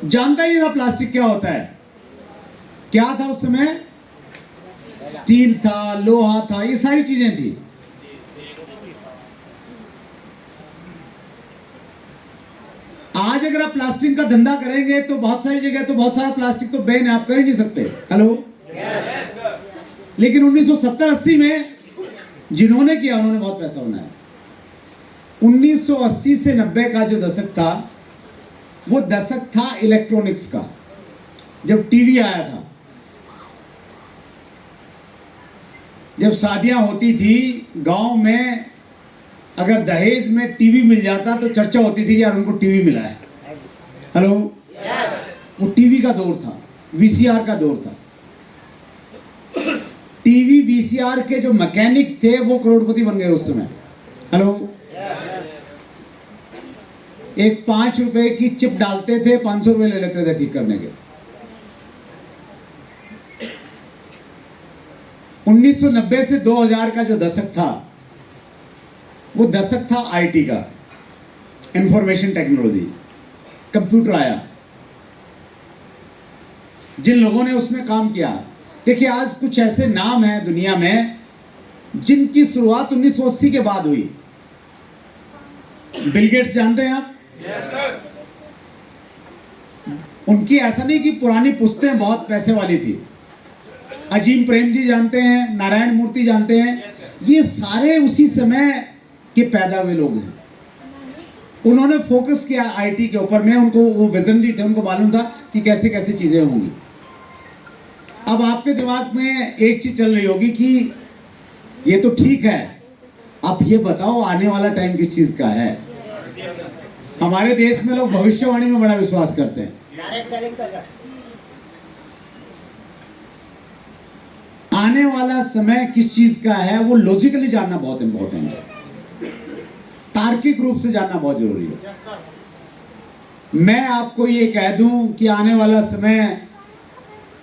S1: जानता ही नहीं था प्लास्टिक क्या होता है। क्या था उस समय? स्टील था, लोहा था, ये सारी चीजें थी। आज अगर आप प्लास्टिक का धंधा करेंगे तो बहुत सारी जगह तो बहुत सारा प्लास्टिक तो बैन आप कर ही नहीं सकते। हेलो, लेकिन 1970-80 में जिन्होंने किया उन्होंने बहुत पैसा बनाया। 1980 से 90 का जो दशक था वो दशक था इलेक्ट्रॉनिक्स का, जब टीवी आया था, जब शादियां होती थी गांव में, अगर दहेज में टीवी मिल जाता तो चर्चा होती थी कि यार उनको टीवी मिला है। हेलो, वो टीवी का दौर था, वीसीआर का दौर था। टीवी वीसीआर के जो मैकेनिक थे वो करोड़पति बन गए उस समय। हेलो, एक 5 रुपए की चिप डालते थे, 500 रुपए ले लेते थे ठीक करने के। 1990 से 2000 का जो दशक था वो दशक था आईटी का, इंफॉर्मेशन टेक्नोलॉजी, कंप्यूटर आया। जिन लोगों ने उसमें काम किया, देखिए आज कुछ ऐसे नाम हैं दुनिया में जिनकी शुरुआत 1980 के बाद हुई। बिल गेट्स जानते हैं आप? उनकी ऐसा नहीं कि पुरानी पुश्तें बहुत पैसे वाली थी। अजीम प्रेम जी जानते हैं, नारायण मूर्ति जानते हैं, ये सारे उसी समय के पैदा हुए लोग हैं। उन्होंने फोकस किया आईटी के ऊपर में, उनको वो विजनरी थे, उनको मालूम था कि कैसे कैसे चीजें होंगी। अब आपके दिमाग में एक चीज चल रही होगी कि ये तो ठीक है, आप ये बताओ आने वाला टाइम किस चीज का है। हमारे देश में लोग भविष्यवाणी में बड़ा विश्वास करते हैं। आने वाला समय किस चीज का है वो लॉजिकली जानना बहुत इंपॉर्टेंट है, तार्किक रूप से जानना बहुत जरूरी है। मैं आपको ये कह दूं कि आने वाला समय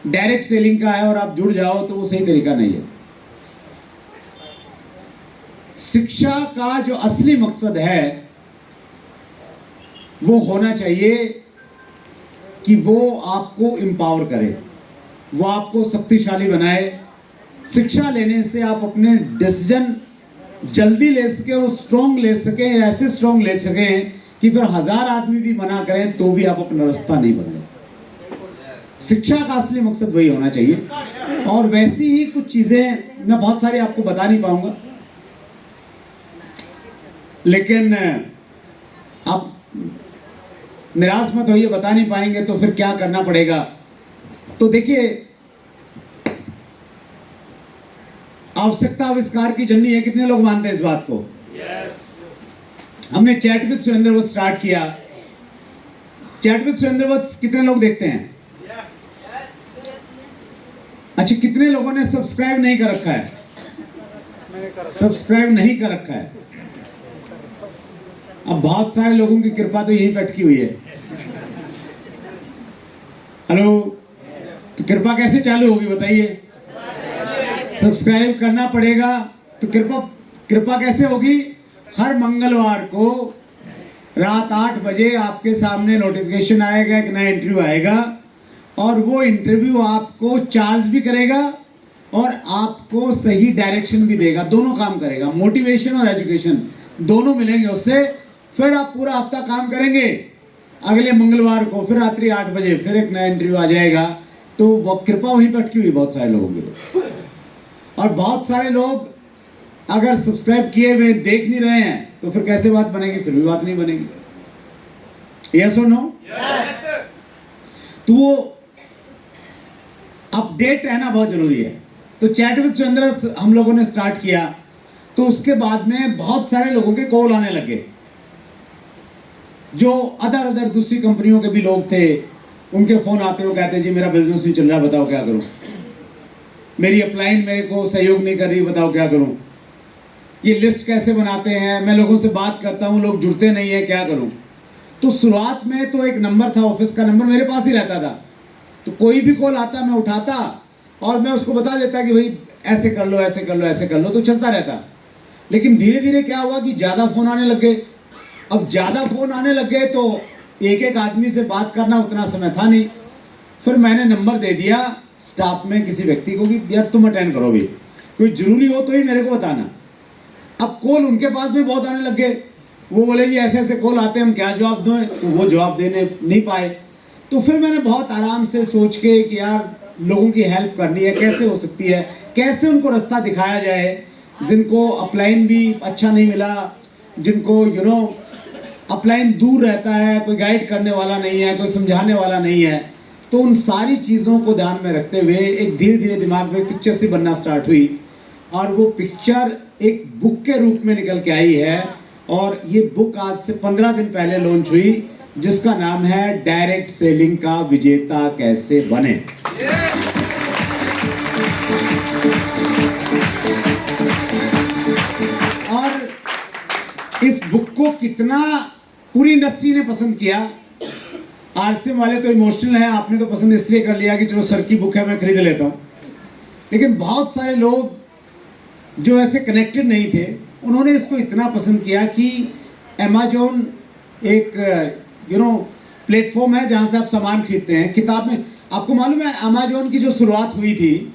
S1: डायरेक्ट सेलिंग का है और आप जुड़ जाओ तो वो सही तरीका नहीं है। शिक्षा का जो असली मकसद है वो होना चाहिए कि वो आपको एम्पावर करे, वो आपको शक्तिशाली बनाए। शिक्षा लेने से आप अपने डिसीजन जल्दी ले सके और स्ट्रॉन्ग ले सके, ऐसे स्ट्रॉन्ग ले सकें कि फिर 1000 आदमी भी मना करें तो भी आप अपना रास्ता नहीं बदलें। शिक्षा का असली मकसद वही होना चाहिए। और वैसी ही कुछ चीजें मैं बहुत सारी आपको बता नहीं पाऊंगा, लेकिन आप निराश मत होइए, बता नहीं पाएंगे तो फिर क्या करना पड़ेगा। तो देखिए, आवश्यकता आविष्कार की जननी है, कितने लोग मानते हैं इस बात को? हमने chat with Surendra Vats start किया। चैट विद सुरेंद्र वत्स कितने लोग देखते हैं? अच्छा, कितने लोगों ने सब्सक्राइब नहीं कर रखा है? सब्सक्राइब नहीं कर रखा है। अब बहुत सारे लोगों की कृपा तो यहीं पे अटकी हुई है। हेलो, तो कृपा कैसे चालू होगी बताइए? सब्सक्राइब करना पड़ेगा। तो कृपा कैसे होगी? हर मंगलवार को रात 8 बजे आपके सामने नोटिफिकेशन आएगा, एक नया इंटरव्यू आएगा और वो इंटरव्यू आपको चार्ज भी करेगा और आपको सही डायरेक्शन भी देगा। दोनों काम करेगा, मोटिवेशन और एजुकेशन दोनों मिलेंगे उससे। फिर आप पूरा हफ्ता काम करेंगे, अगले मंगलवार को फिर रात्रि 8 बजे फिर एक नया इंटरव्यू आ जाएगा। तो वो कृपा वहीं पर अटकी हुई बहुत सारे लोगों की। तो और बहुत सारे लोग अगर सब्सक्राइब किए हुए देख नहीं रहे हैं तो फिर कैसे बात बनेगी? फिर भी बात नहीं बनेगी। यस और नो? तो वो अपडेट रहना बहुत जरूरी है। तो चैट विद सुरेंद्र हम लोगों ने स्टार्ट किया, तो उसके बाद में बहुत सारे लोगों के कॉल आने लगे, जो अदर दूसरी कंपनियों के भी लोग थे। उनके फोन आते हो, कहते जी मेरा बिजनेस नहीं चल रहा, बताओ क्या करूं, मेरी अपलाइन मेरे को सहयोग नहीं कर रही, बताओ क्या करूं, ये लिस्ट कैसे बनाते हैं, मैं लोगों से बात करता हूं, लोग जुड़ते नहीं है, क्या करूं। तो शुरुआत में तो एक नंबर था, ऑफिस का नंबर मेरे पास ही रहता था। तो कोई भी कॉल आता मैं उठाता और मैं उसको बता देता कि भाई ऐसे कर लो, ऐसे कर लो, ऐसे कर लो, तो चलता रहता। लेकिन धीरे धीरे क्या हुआ कि ज़्यादा फ़ोन आने लग गए। अब ज़्यादा फ़ोन आने लग गए तो एक एक आदमी से बात करना उतना समय था नहीं। फिर मैंने नंबर दे दिया स्टाफ में किसी व्यक्ति को कि यार तुम अटेंड करो, भी कोई ज़रूरी हो तो ही मेरे को बताना। अब कॉल उनके पास में बहुत आने लग गए। वो बोले जी ऐसे ऐसे कॉल आते हैं, हम क्या जवाब दें, तो वो जवाब देने नहीं पाए। तो फिर मैंने बहुत आराम से सोच के कि यार लोगों की हेल्प करनी है, कैसे हो सकती है, कैसे उनको रास्ता दिखाया जाए, जिनको अपलाइन भी अच्छा नहीं मिला, जिनको अपलाइन दूर रहता है, कोई गाइड करने वाला नहीं है, कोई समझाने वाला नहीं है। तो उन सारी चीज़ों को ध्यान में रखते हुए एक धीरे धीरे दिमाग में पिक्चर से बनना स्टार्ट हुई, और वो पिक्चर एक बुक के रूप में निकल के आई है। और ये बुक आज से 15 दिन पहले लॉन्च हुई, जिसका नाम है डायरेक्ट सेलिंग का विजेता कैसे बने। और इस बुक को कितना पूरी इंडस्ट्री ने पसंद किया। आरसीएम वाले तो इमोशनल हैं, आपने तो पसंद इसलिए कर लिया कि चलो सर की बुक है मैं खरीद लेता हूँ, लेकिन बहुत सारे लोग जो ऐसे कनेक्टेड नहीं थे उन्होंने इसको इतना पसंद किया कि अमेजोन एक प्लेटफॉर्म है जहाँ से आप सामान खरीदते हैं, किताबें। आपको मालूम है अमेजोन की जो शुरुआत हुई थी,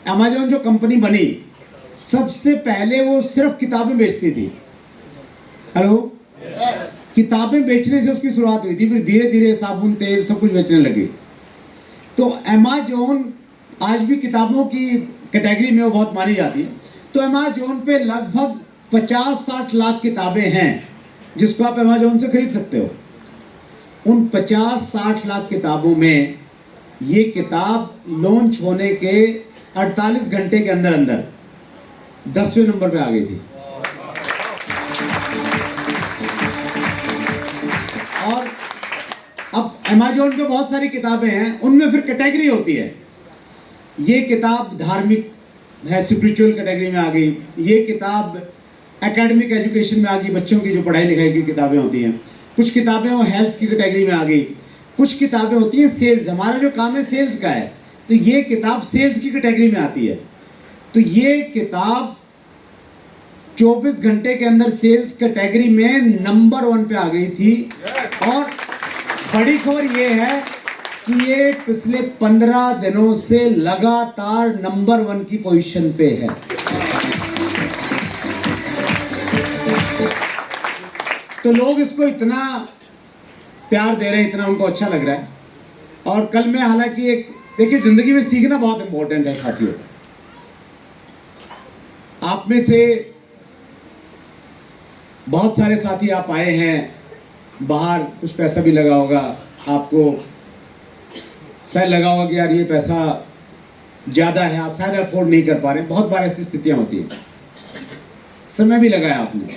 S1: अमेजोन जो कंपनी बनी, सबसे पहले वो सिर्फ किताबें बेचती थी। हेलो, किताबें बेचने से उसकी शुरुआत हुई थी, फिर धीरे धीरे साबुन तेल सब कुछ बेचने लगी। तो अमेजोन आज भी किताबों की कैटेगरी में वो बहुत मानी जाती है। तो अमेजोन पे लगभग 50-60 लाख किताबें हैं जिसको आप अमेजोन से खरीद सकते हो। उन 50-60 लाख किताबों में ये किताब लॉन्च होने के 48 घंटे के अंदर अंदर 10वें नंबर पे आ गई थी। और अब अमेजोन पे बहुत सारी किताबें हैं, उनमें फिर कैटेगरी होती है। ये किताब धार्मिक है, स्पिरिचुअल कैटेगरी में आ गई। ये किताब एकेडमिक एजुकेशन में आ गई, बच्चों की जो पढ़ाई लिखाई की किताबें होती हैं। कुछ किताबें वो हेल्थ की कैटेगरी में आ गई। कुछ किताबें होती हैं सेल्स, हमारा जो काम है सेल्स का है, तो ये किताब सेल्स की कैटेगरी में आती है। तो ये किताब 24 घंटे के अंदर सेल्स कैटेगरी में नंबर 1 पे आ गई थी। और बड़ी खबर ये है कि ये पिछले 15 दिनों से लगातार नंबर 1 की पोजीशन पे है। तो लोग इसको इतना प्यार दे रहे हैं, इतना उनको अच्छा लग रहा है। और कल मैं हालांकि देखिए जिंदगी में सीखना बहुत इंपॉर्टेंट है साथियों। आप में से बहुत सारे साथी आप आए हैं, बाहर कुछ पैसा भी लगा होगा, आपको शायद लगा होगा कि यार ये पैसा ज़्यादा है, आप शायद अफोर्ड नहीं कर पा रहे। बहुत बार ऐसी स्थितियां होती हैं, समय भी लगाया आपने,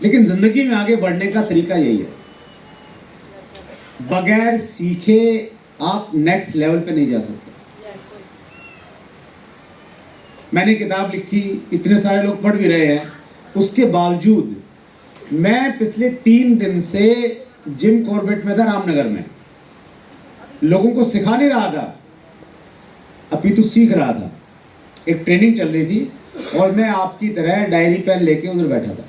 S1: लेकिन जिंदगी में आगे बढ़ने का तरीका यही है, बगैर सीखे आप नेक्स्ट लेवल पे नहीं जा सकते। मैंने किताब लिखी, इतने सारे लोग पढ़ भी रहे हैं, उसके बावजूद मैं पिछले 3 दिन से जिम कॉर्बेट में था, रामनगर में। लोगों को सिखा नहीं रहा था, अपितु सीख रहा था। एक ट्रेनिंग चल रही थी और मैं आपकी तरह डायरी पेन लेके उधर बैठा था।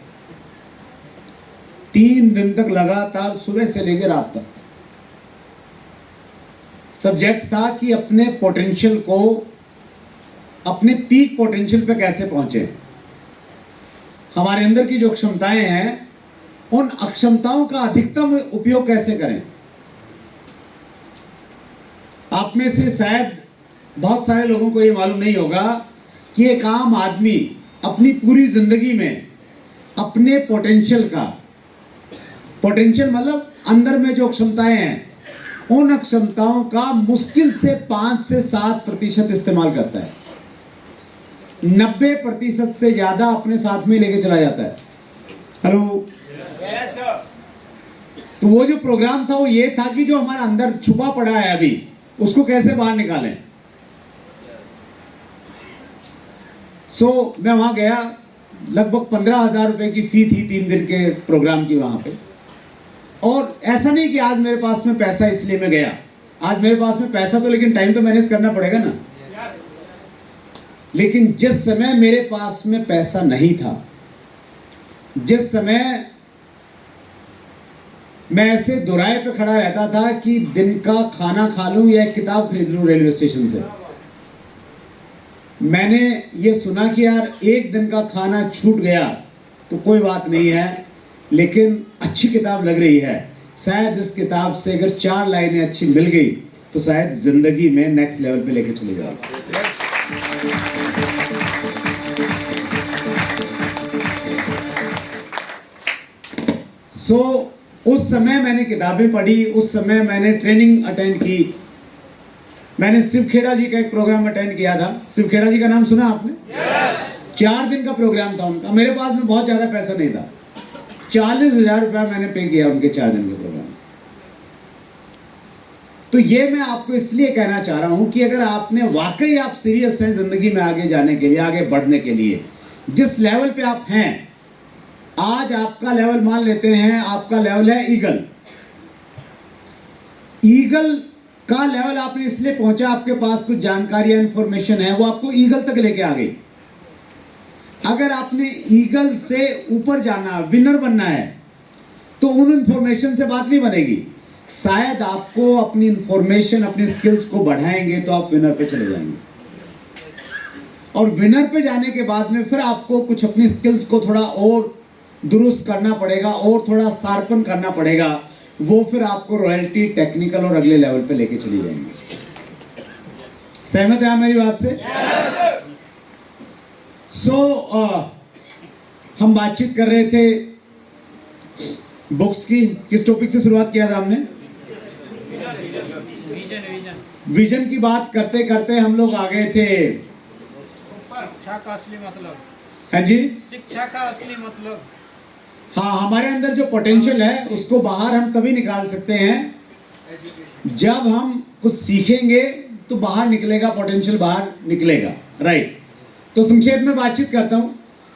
S1: 3 दिन तक लगातार, सुबह से लेकर रात तक। सब्जेक्ट था कि अपने पोटेंशियल को, अपने पीक पोटेंशियल पे कैसे पहुंचे। हमारे अंदर की जो क्षमताएं हैं, उन अक्षमताओं का अधिकतम उपयोग कैसे करें। आप में से शायद बहुत सारे लोगों को ये मालूम नहीं होगा कि एक आम आदमी अपनी पूरी जिंदगी में अपने पोटेंशियल का, पोटेंशियल मतलब अंदर में जो क्षमताएं हैं, उन क्षमताओं का मुश्किल से 5 से 7% इस्तेमाल करता है। 90% से ज्यादा अपने साथ में लेके चला जाता है। हेलो, तो वो जो प्रोग्राम था वो ये था कि जो हमारा अंदर छुपा पड़ा है अभी, उसको कैसे बाहर निकालें। मैं वहां गया, लगभग 15,000 रुपए की फी थी 3 दिन के प्रोग्राम की वहां पे। और ऐसा नहीं कि आज मेरे पास में पैसा इसलिए मैं गया, आज मेरे पास में पैसा तो, लेकिन टाइम तो मैनेज करना पड़ेगा ना। लेकिन जिस समय मेरे पास में पैसा नहीं था, जिस समय मैं ऐसे दोराहे पे खड़ा रहता था कि दिन का खाना खा लूं या एक किताब खरीद लूं रेलवे स्टेशन से। मैंने ये सुना कि यार एक दिन का खाना छूट गया तो कोई बात नहीं है, लेकिन अच्छी किताब लग रही है, शायद इस किताब से अगर 4 लाइनें अच्छी मिल गई तो शायद जिंदगी में नेक्स्ट लेवल पे लेके चले जाएगा। उस समय मैंने किताबें पढ़ी, उस समय मैंने ट्रेनिंग अटेंड की। मैंने शिव खेड़ा जी का एक प्रोग्राम अटेंड किया था। शिव खेड़ा जी का नाम सुना आपने? 4 दिन का प्रोग्राम था उनका। मेरे पास में बहुत ज़्यादा पैसा नहीं था, 40,000 रुपया मैंने पे किया उनके 4 दिन के प्रोग्राम। तो ये मैं आपको इसलिए कहना चाह रहा हूं कि अगर आपने वाकई आप सीरियस हैं जिंदगी में आगे जाने के लिए, आगे बढ़ने के लिए, जिस लेवल पे आप हैं आज, आपका लेवल मान लेते हैं, आपका लेवल है ईगल। ईगल का लेवल आपने इसलिए पहुंचा, आपके पास कुछ जानकारी इंफॉर्मेशन है, वो आपको ईगल तक लेके आ गई। अगर आपने ईगल से ऊपर जाना, विनर बनना है, तो उन इंफॉर्मेशन से बात नहीं बनेगी। शायद आपको अपनी इंफॉर्मेशन, अपनी स्किल्स को बढ़ाएंगे तो आप विनर पे चले जाएंगे, और विनर पे जाने के बाद में फिर आपको कुछ अपनी स्किल्स को थोड़ा और दुरुस्त करना पड़ेगा और थोड़ा शार्पन करना पड़ेगा। वो फिर आपको रॉयल्टी, टेक्निकल और अगले लेवल पे लेके चली जाएंगे। सहमत है आप मेरी बात से? हम बातचीत कर रहे थे बुक्स की। किस टॉपिक से शुरुआत किया था हमने? विजन की बात करते करते हम लोग आ गए थे
S2: शिक्षा का असली मतलब।
S1: हाँ जी,
S2: शिक्षा का असली मतलब।
S1: हाँ, हमारे अंदर जो पोटेंशियल है उसको बाहर हम तभी निकाल सकते हैं जब हम कुछ सीखेंगे, तो बाहर निकलेगा, पोटेंशियल बाहर निकलेगा। राइट। तो संक्षेप में बातचीत करता हूँ।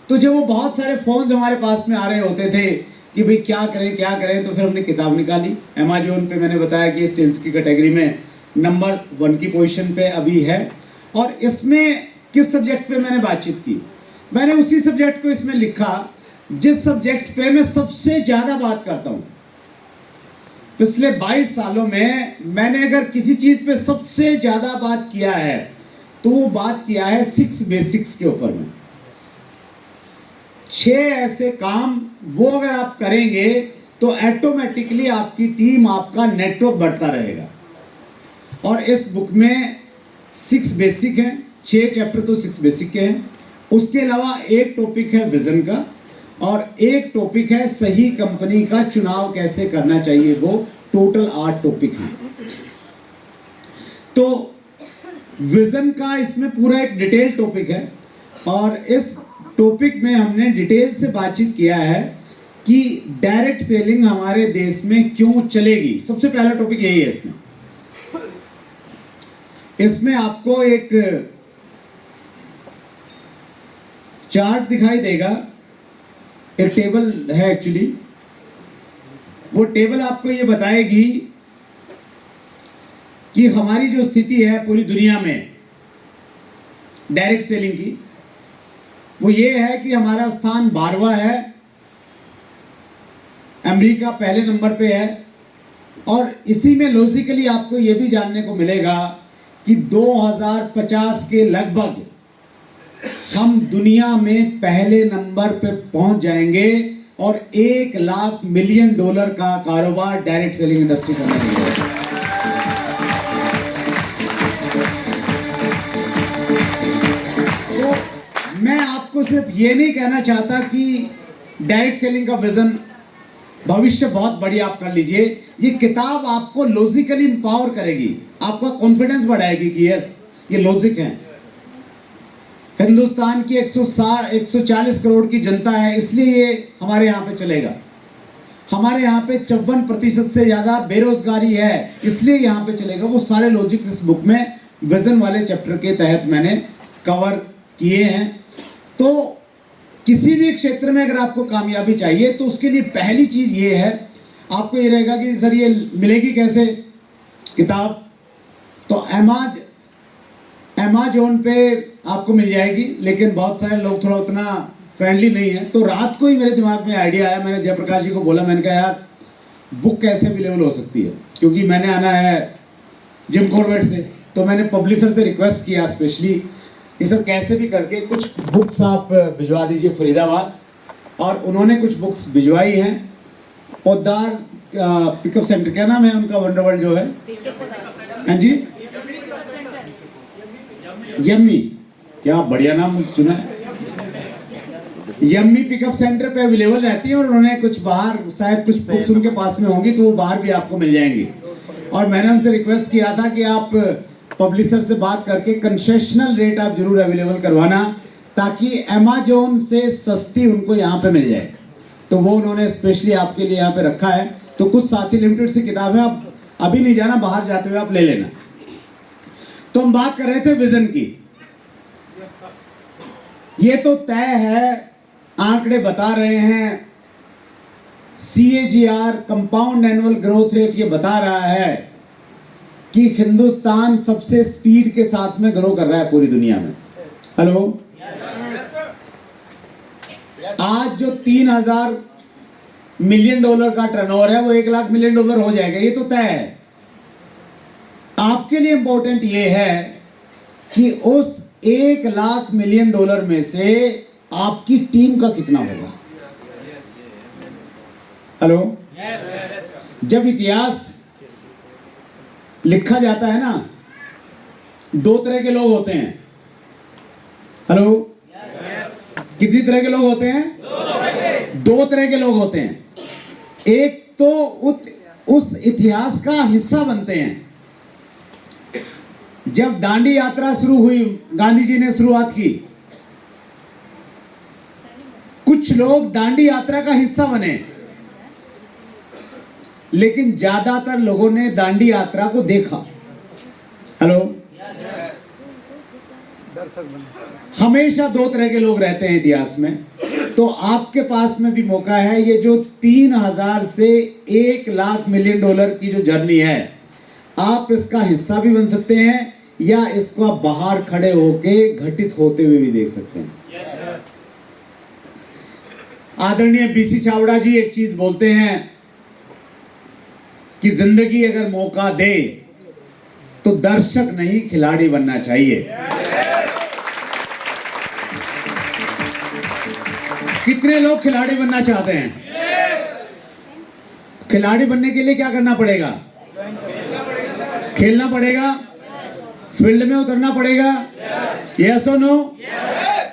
S1: तो जब वो बहुत सारे फोन्स हमारे पास में आ रहे होते थे कि भाई क्या करें क्या करें, तो फिर हमने किताब निकाली। अमेज़न पे मैंने बताया कि सेल्स की कैटेगरी में नंबर 1 की पोजीशन पे अभी है। और इसमें किस सब्जेक्ट पे मैंने बातचीत की? मैंने उसी सब्जेक्ट को इसमें लिखा जिस सब्जेक्ट पे मैं सबसे ज़्यादा बात करता हूँ। पिछले 22 सालों में मैंने अगर किसी चीज़ पे सबसे ज़्यादा बात किया है तो वो बात किया है 6 बेसिक्स के ऊपर में। 6 ऐसे काम, वो अगर आप करेंगे तो ऑटोमेटिकली आपकी टीम, आपका नेटवर्क बढ़ता रहेगा। और इस बुक में 6 बेसिक हैं, 6 चैप्टर तो 6 बेसिक के हैं। उसके अलावा एक टॉपिक है विजन का, और एक टॉपिक है सही कंपनी का चुनाव कैसे करना चाहिए। वो टोटल 8 टॉपिक हैं। तो विजन का इसमें पूरा एक डिटेल टॉपिक है, और इस टॉपिक में हमने डिटेल से बातचीत किया है कि डायरेक्ट सेलिंग हमारे देश में क्यों चलेगी। सबसे पहला टॉपिक यही है। इसमें आपको एक चार्ट दिखाई देगा, एक टेबल है एक्चुअली। वो टेबल आपको ये बताएगी कि हमारी जो स्थिति है पूरी दुनिया में डायरेक्ट सेलिंग की, वो ये है कि हमारा स्थान 12वां है, अमेरिका पहले नंबर पे है। और इसी में लॉजिकली आपको ये भी जानने को मिलेगा कि 2050 के लगभग हम दुनिया में पहले नंबर पे पहुंच जाएंगे और $1 मिलियन का कारोबार डायरेक्ट सेलिंग इंडस्ट्री करने लगे। तो मैं आपको सिर्फ ये नहीं कहना चाहता कि डायरेक्ट सेलिंग का विजन भविष्य बहुत बढ़िया आप कर लीजिए। ये किताब आपको लॉजिकली इंपावर करेगी, आपका कॉन्फिडेंस बढ़ाएगी कि यस ये लॉजिक है। हिंदुस्तान की 140 करोड़ की जनता है, इसलिए ये हमारे यहाँ पे चलेगा। हमारे यहाँ पे 54% से ज़्यादा बेरोजगारी है, इसलिए यहाँ पे चलेगा। वो सारे लॉजिक्स इस बुक में विजन वाले चैप्टर के तहत मैंने कवर किए हैं। तो किसी भी क्षेत्र में अगर आपको कामयाबी चाहिए तो उसके लिए पहली चीज़ ये है, आपको ये रहेगा कि सर ये मिलेगी कैसे किताब? तो अमेज़न पे आपको मिल जाएगी, लेकिन बहुत सारे लोग थोड़ा उतना फ्रेंडली नहीं है। तो रात को ही मेरे दिमाग में आइडिया आया, मैंने जयप्रकाश जी को बोला, मैंने कहा यार बुक कैसे अवेलेबल हो सकती है, क्योंकि मैंने आना है जिम कॉर्बेट से, तो मैंने पब्लिशर से रिक्वेस्ट किया स्पेशली कि सर कैसे भी करके कुछ बुक्स आप भिजवा दीजिए फरीदाबाद, और उन्होंने कुछ बुक्स भिजवाई हैं। पोद्दार पिकअप सेंटर, क्या नाम है उनका, वंडरवर्ल्ड जो है, हाँ जी, यम्मी, क्या बढ़िया नाम चुना है, यम्मी पिकअप सेंटर पे अवेलेबल रहती है, और उन्होंने कुछ बाहर शायद कुछ बुक्स उनके पास में होंगी, तो वो बाहर भी आपको मिल जाएंगी। और मैंने उनसे रिक्वेस्ट किया था कि आप पब्लिशर से बात करके कंसेशनल रेट आप जरूर अवेलेबल करवाना, ताकि अमेज़न से सस्ती उनको यहाँ पे मिल जाए। तो वो उन्होंने स्पेशली आपके लिए यहाँ पे रखा है। तो कुछ साथी लिमिटेड सी किताब है, आप अभी नहीं जाना, बाहर जाते हुए आप ले लेना। तो हम बात कर रहे थे विजन की। ये तो तय है, आंकड़े बता रहे हैं, CAGR compound annual growth rate ये बता रहा है कि हिंदुस्तान सबसे स्पीड के साथ में ग्रो कर रहा है पूरी दुनिया में। हेलो, आज जो 3,000 मिलियन डॉलर का टर्नओवर है वो 1 लाख मिलियन डॉलर हो जाएगा, ये तो तय है। आपके लिए इंपॉर्टेंट ये है कि उस 1 लाख मिलियन डॉलर में से आपकी टीम का कितना होगा। हेलो, जब इतिहास लिखा जाता है ना, 2 तरह के लोग होते हैं। हेलो, कितनी तरह के लोग होते हैं? 2 तरह के लोग होते हैं। एक तो उस इतिहास का हिस्सा बनते हैं। जब दांडी यात्रा शुरू हुई, गांधी जी ने शुरुआत की, कुछ लोग दांडी यात्रा का हिस्सा बने, लेकिन ज्यादातर लोगों ने दांडी यात्रा को देखा। हेलो, हमेशा 2 तरह के लोग रहते हैं इतिहास में। तो आपके पास में भी मौका है, ये जो 3,000 से 1 लाख मिलियन डॉलर की जो जर्नी है, आप इसका हिस्सा भी बन सकते हैं, या इसको आप बाहर खड़े होके घटित होते हुए भी देख सकते हैं। आदरणीय BC छाबड़ा जी एक चीज बोलते हैं कि जिंदगी अगर मौका दे तो दर्शक नहीं खिलाड़ी बनना चाहिए। कितने लोग खिलाड़ी बनना चाहते हैं? खिलाड़ी बनने के लिए क्या करना पड़ेगा? खेलना पड़ेगा, फील्ड में उतरना पड़ेगा, यस और नो?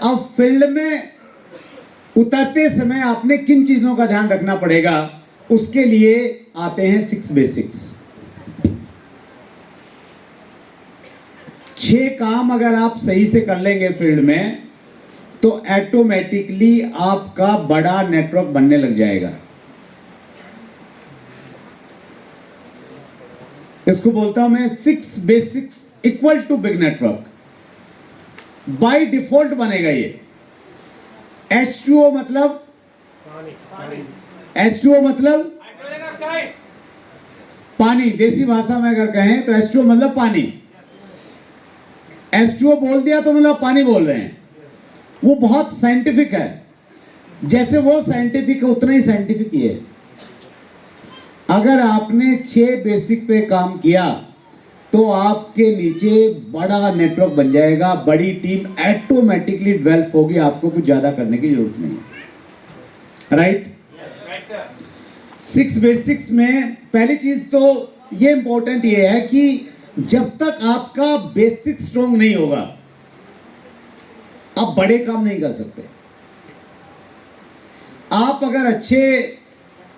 S1: अब फील्ड में उतरते समय आपने किन चीजों का ध्यान रखना पड़ेगा, उसके लिए आते हैं 6 बेसिक्स। 6 काम अगर आप सही से कर लेंगे फील्ड में, तो ऑटोमेटिकली आपका बड़ा नेटवर्क बनने लग जाएगा। इसको बोलता हूं मैं 6 basics equal to big network. By default बनेगा ये। H2O मतलब H2O मतलब पानी, देसी भाषा में अगर कहें तो H2O मतलब पानी। H2O बोल दिया तो मतलब पानी बोल रहे हैं। वो बहुत साइंटिफिक है, जैसे वो साइंटिफिक है उतना ही साइंटिफिक ही है। अगर आपने 6 बेसिक पे काम किया तो आपके नीचे बड़ा नेटवर्क बन जाएगा, बड़ी टीम ऑटोमेटिकली डेवलप होगी, आपको कुछ ज्यादा करने की जरूरत नहीं है। राइट? 6 बेसिक्स में पहली चीज तो ये इंपॉर्टेंट ये है कि जब तक आपका बेसिक स्ट्रॉन्ग नहीं होगा, आप बड़े काम नहीं कर सकते। आप अगर अच्छे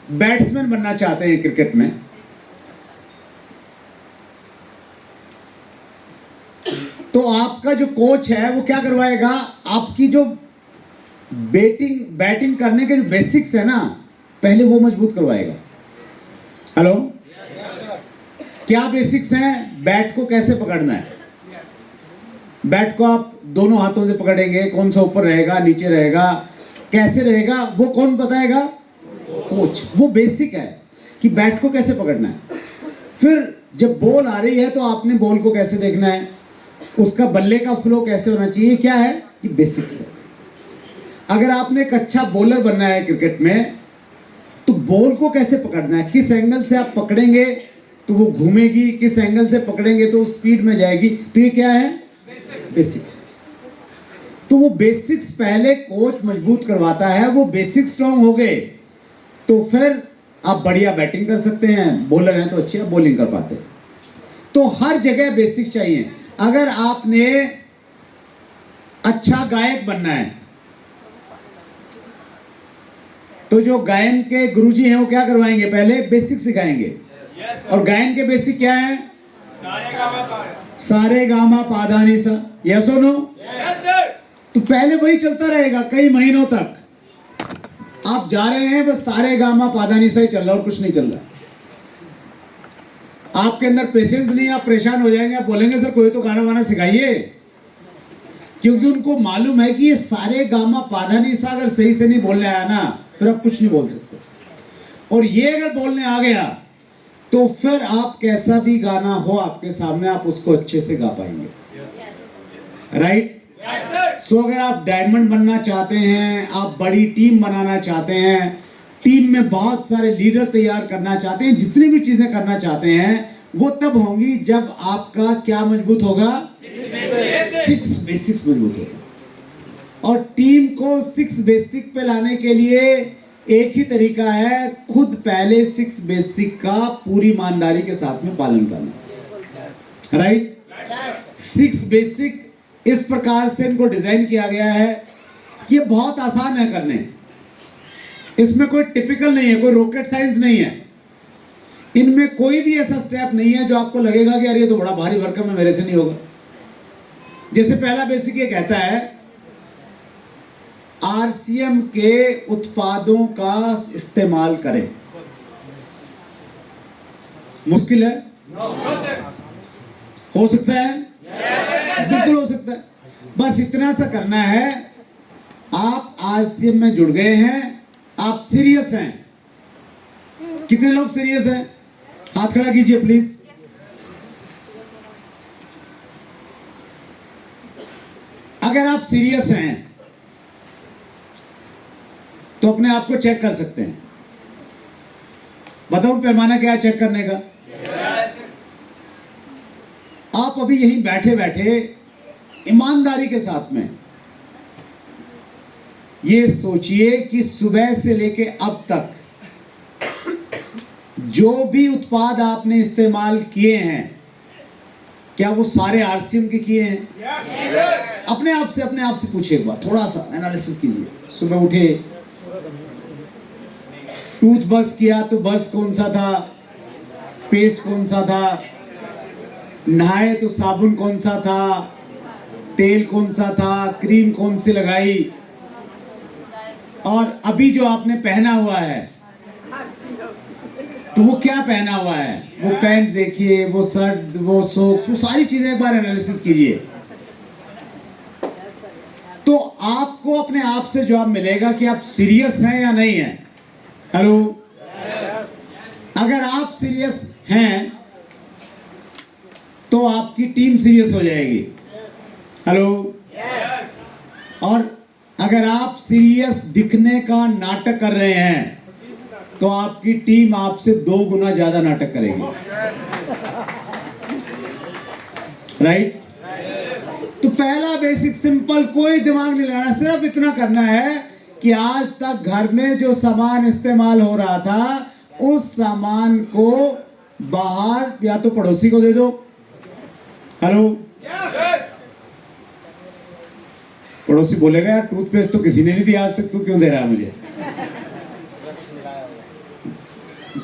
S1: बैट्समैन बनना चाहते हैं क्रिकेट में, तो आपका जो कोच है वो क्या करवाएगा, आपकी जो बैटिंग करने के जो बेसिक्स है ना, पहले वो मजबूत करवाएगा। हेलो, क्या बेसिक्स हैं? बैट को कैसे पकड़ना है, बैट को आप दोनों हाथों से पकड़ेंगे, कौन सा ऊपर रहेगा, नीचे रहेगा, कैसे रहेगा, वो कौन बताएगा? कोच। वो बेसिक है कि बैट को कैसे पकड़ना है। फिर जब बॉल आ रही है तो आपने बॉल को कैसे देखना है, उसका बल्ले का फ्लो कैसे होना चाहिए, क्या है? ये बेसिक्स है। अगर आपने एक अच्छा बॉलर बनना है क्रिकेट में, तो बॉल को कैसे पकड़ना है, किस एंगल से आप पकड़ेंगे तो वो घूमेगी, किस एंगल से पकड़ेंगे तो स्पीड में जाएगी। तो ये क्या है, बेसिक्स। तो वो बेसिक्स पहले कोच मजबूत करवाता है, वो बेसिक स्ट्रांग हो गए तो फिर आप बढ़िया बैटिंग कर सकते हैं, बॉलर हैं तो अच्छी आप बॉलिंग कर पाते हैं। तो हर जगह बेसिक चाहिए। अगर आपने अच्छा गायक बनना है तो जो गायन के गुरुजी हैं वो क्या करवाएंगे, पहले बेसिक सिखाएंगे। और गायन के बेसिक क्या है, सारे गामा पाधानी सा, यस और नो। तो पहले वही चलता रहेगा कई महीनों तक। आप जा रहे हैं बस सारे गामा पाधानी सा ही चल रहा और कुछ नहीं चल रहा। आपके अंदर पेशेंस नहीं, आप परेशान हो जाएंगे, आप बोलेंगे सर कोई तो गाना वाना सिखाइए, क्योंकि उनको मालूम है कि ये सारे गामा पाधानी सा अगर सही से नहीं बोलने आया ना फिर आप कुछ नहीं बोल सकते। और ये अगर बोलने आ गया तो फिर आप कैसा भी गाना हो आपके सामने आप उसको अच्छे से गा पाएंगे, राइट। सो अगर आप डायमंड बनना चाहते हैं, आप बड़ी टीम बनाना चाहते हैं, टीम में बहुत सारे लीडर तैयार करना चाहते हैं, जितनी भी चीजें करना चाहते हैं वो तब होंगी जब आपका क्या मजबूत होगा, 6 बेसिक्स मजबूत होगा। और टीम को 6 बेसिक पे लाने के लिए एक ही तरीका है, खुद पहले 6 बेसिक का पूरी ईमानदारी के साथ में पालन करना, राइट। 6 बेसिक इस प्रकार से इनको डिजाइन किया गया है कि ये बहुत आसान है करने, इसमें कोई टिपिकल नहीं है, कोई रॉकेट साइंस नहीं है, इनमें कोई भी ऐसा स्टेप नहीं है जो आपको लगेगा कि यार ये तो बड़ा भारी भरकम है, मेरे से नहीं होगा। जैसे पहला बेसिक ये कहता है आरसीएम के उत्पादों का इस्तेमाल करें। मुश्किल है? हो सकता है? बिल्कुल हो सकता है। बस इतना सा करना है, आप आरसीएम में जुड़ गए हैं, आप सीरियस हैं। कितने लोग सीरियस हैं? हाथ खड़ा कीजिए प्लीज। अगर आप सीरियस हैं तो अपने आप को चेक कर सकते हैं। बताऊं पैमाना क्या है चेक करने का? आप अभी यहीं बैठे बैठे ईमानदारी के साथ में ये सोचिए कि सुबह से लेके अब तक जो भी उत्पाद आपने इस्तेमाल किए हैं क्या वो सारे आरसीएम के किए हैं? अपने आप से पूछिए, एक बार थोड़ा सा एनालिसिस कीजिए। सुबह उठे, टूथ ब्रश किया तो ब्रश कौन सा था, पेस्ट कौन सा था, नहाए तो साबुन कौन सा था, तेल कौन सा था, क्रीम कौन सी लगाई, और अभी जो आपने पहना हुआ है तो वो क्या पहना हुआ है, वो पैंट देखिए, वो शर्ट, वो सॉक्स, वो सारी चीजें एक बार एनालिसिस कीजिए। तो आपको अपने आप से जवाब मिलेगा कि आप सीरियस हैं या नहीं हैं। हेलो, अगर आप सीरियस हैं तो आपकी टीम सीरियस हो जाएगी। हेलो, और अगर आप सीरियस दिखने का नाटक कर रहे हैं तो आपकी टीम आपसे 2 गुना ज्यादा नाटक करेगी, राइट। तो पहला बेसिक सिंपल, कोई दिमाग नहीं लगाना, सिर्फ इतना करना है कि आज तक घर में जो सामान इस्तेमाल हो रहा था उस सामान को बाहर या तो पड़ोसी को दे दो। हेलो, पड़ोसी बोलेगा यार टूथपेस्ट तो किसी ने नहीं दिया आज तक, तू क्यों दे रहा है मुझे?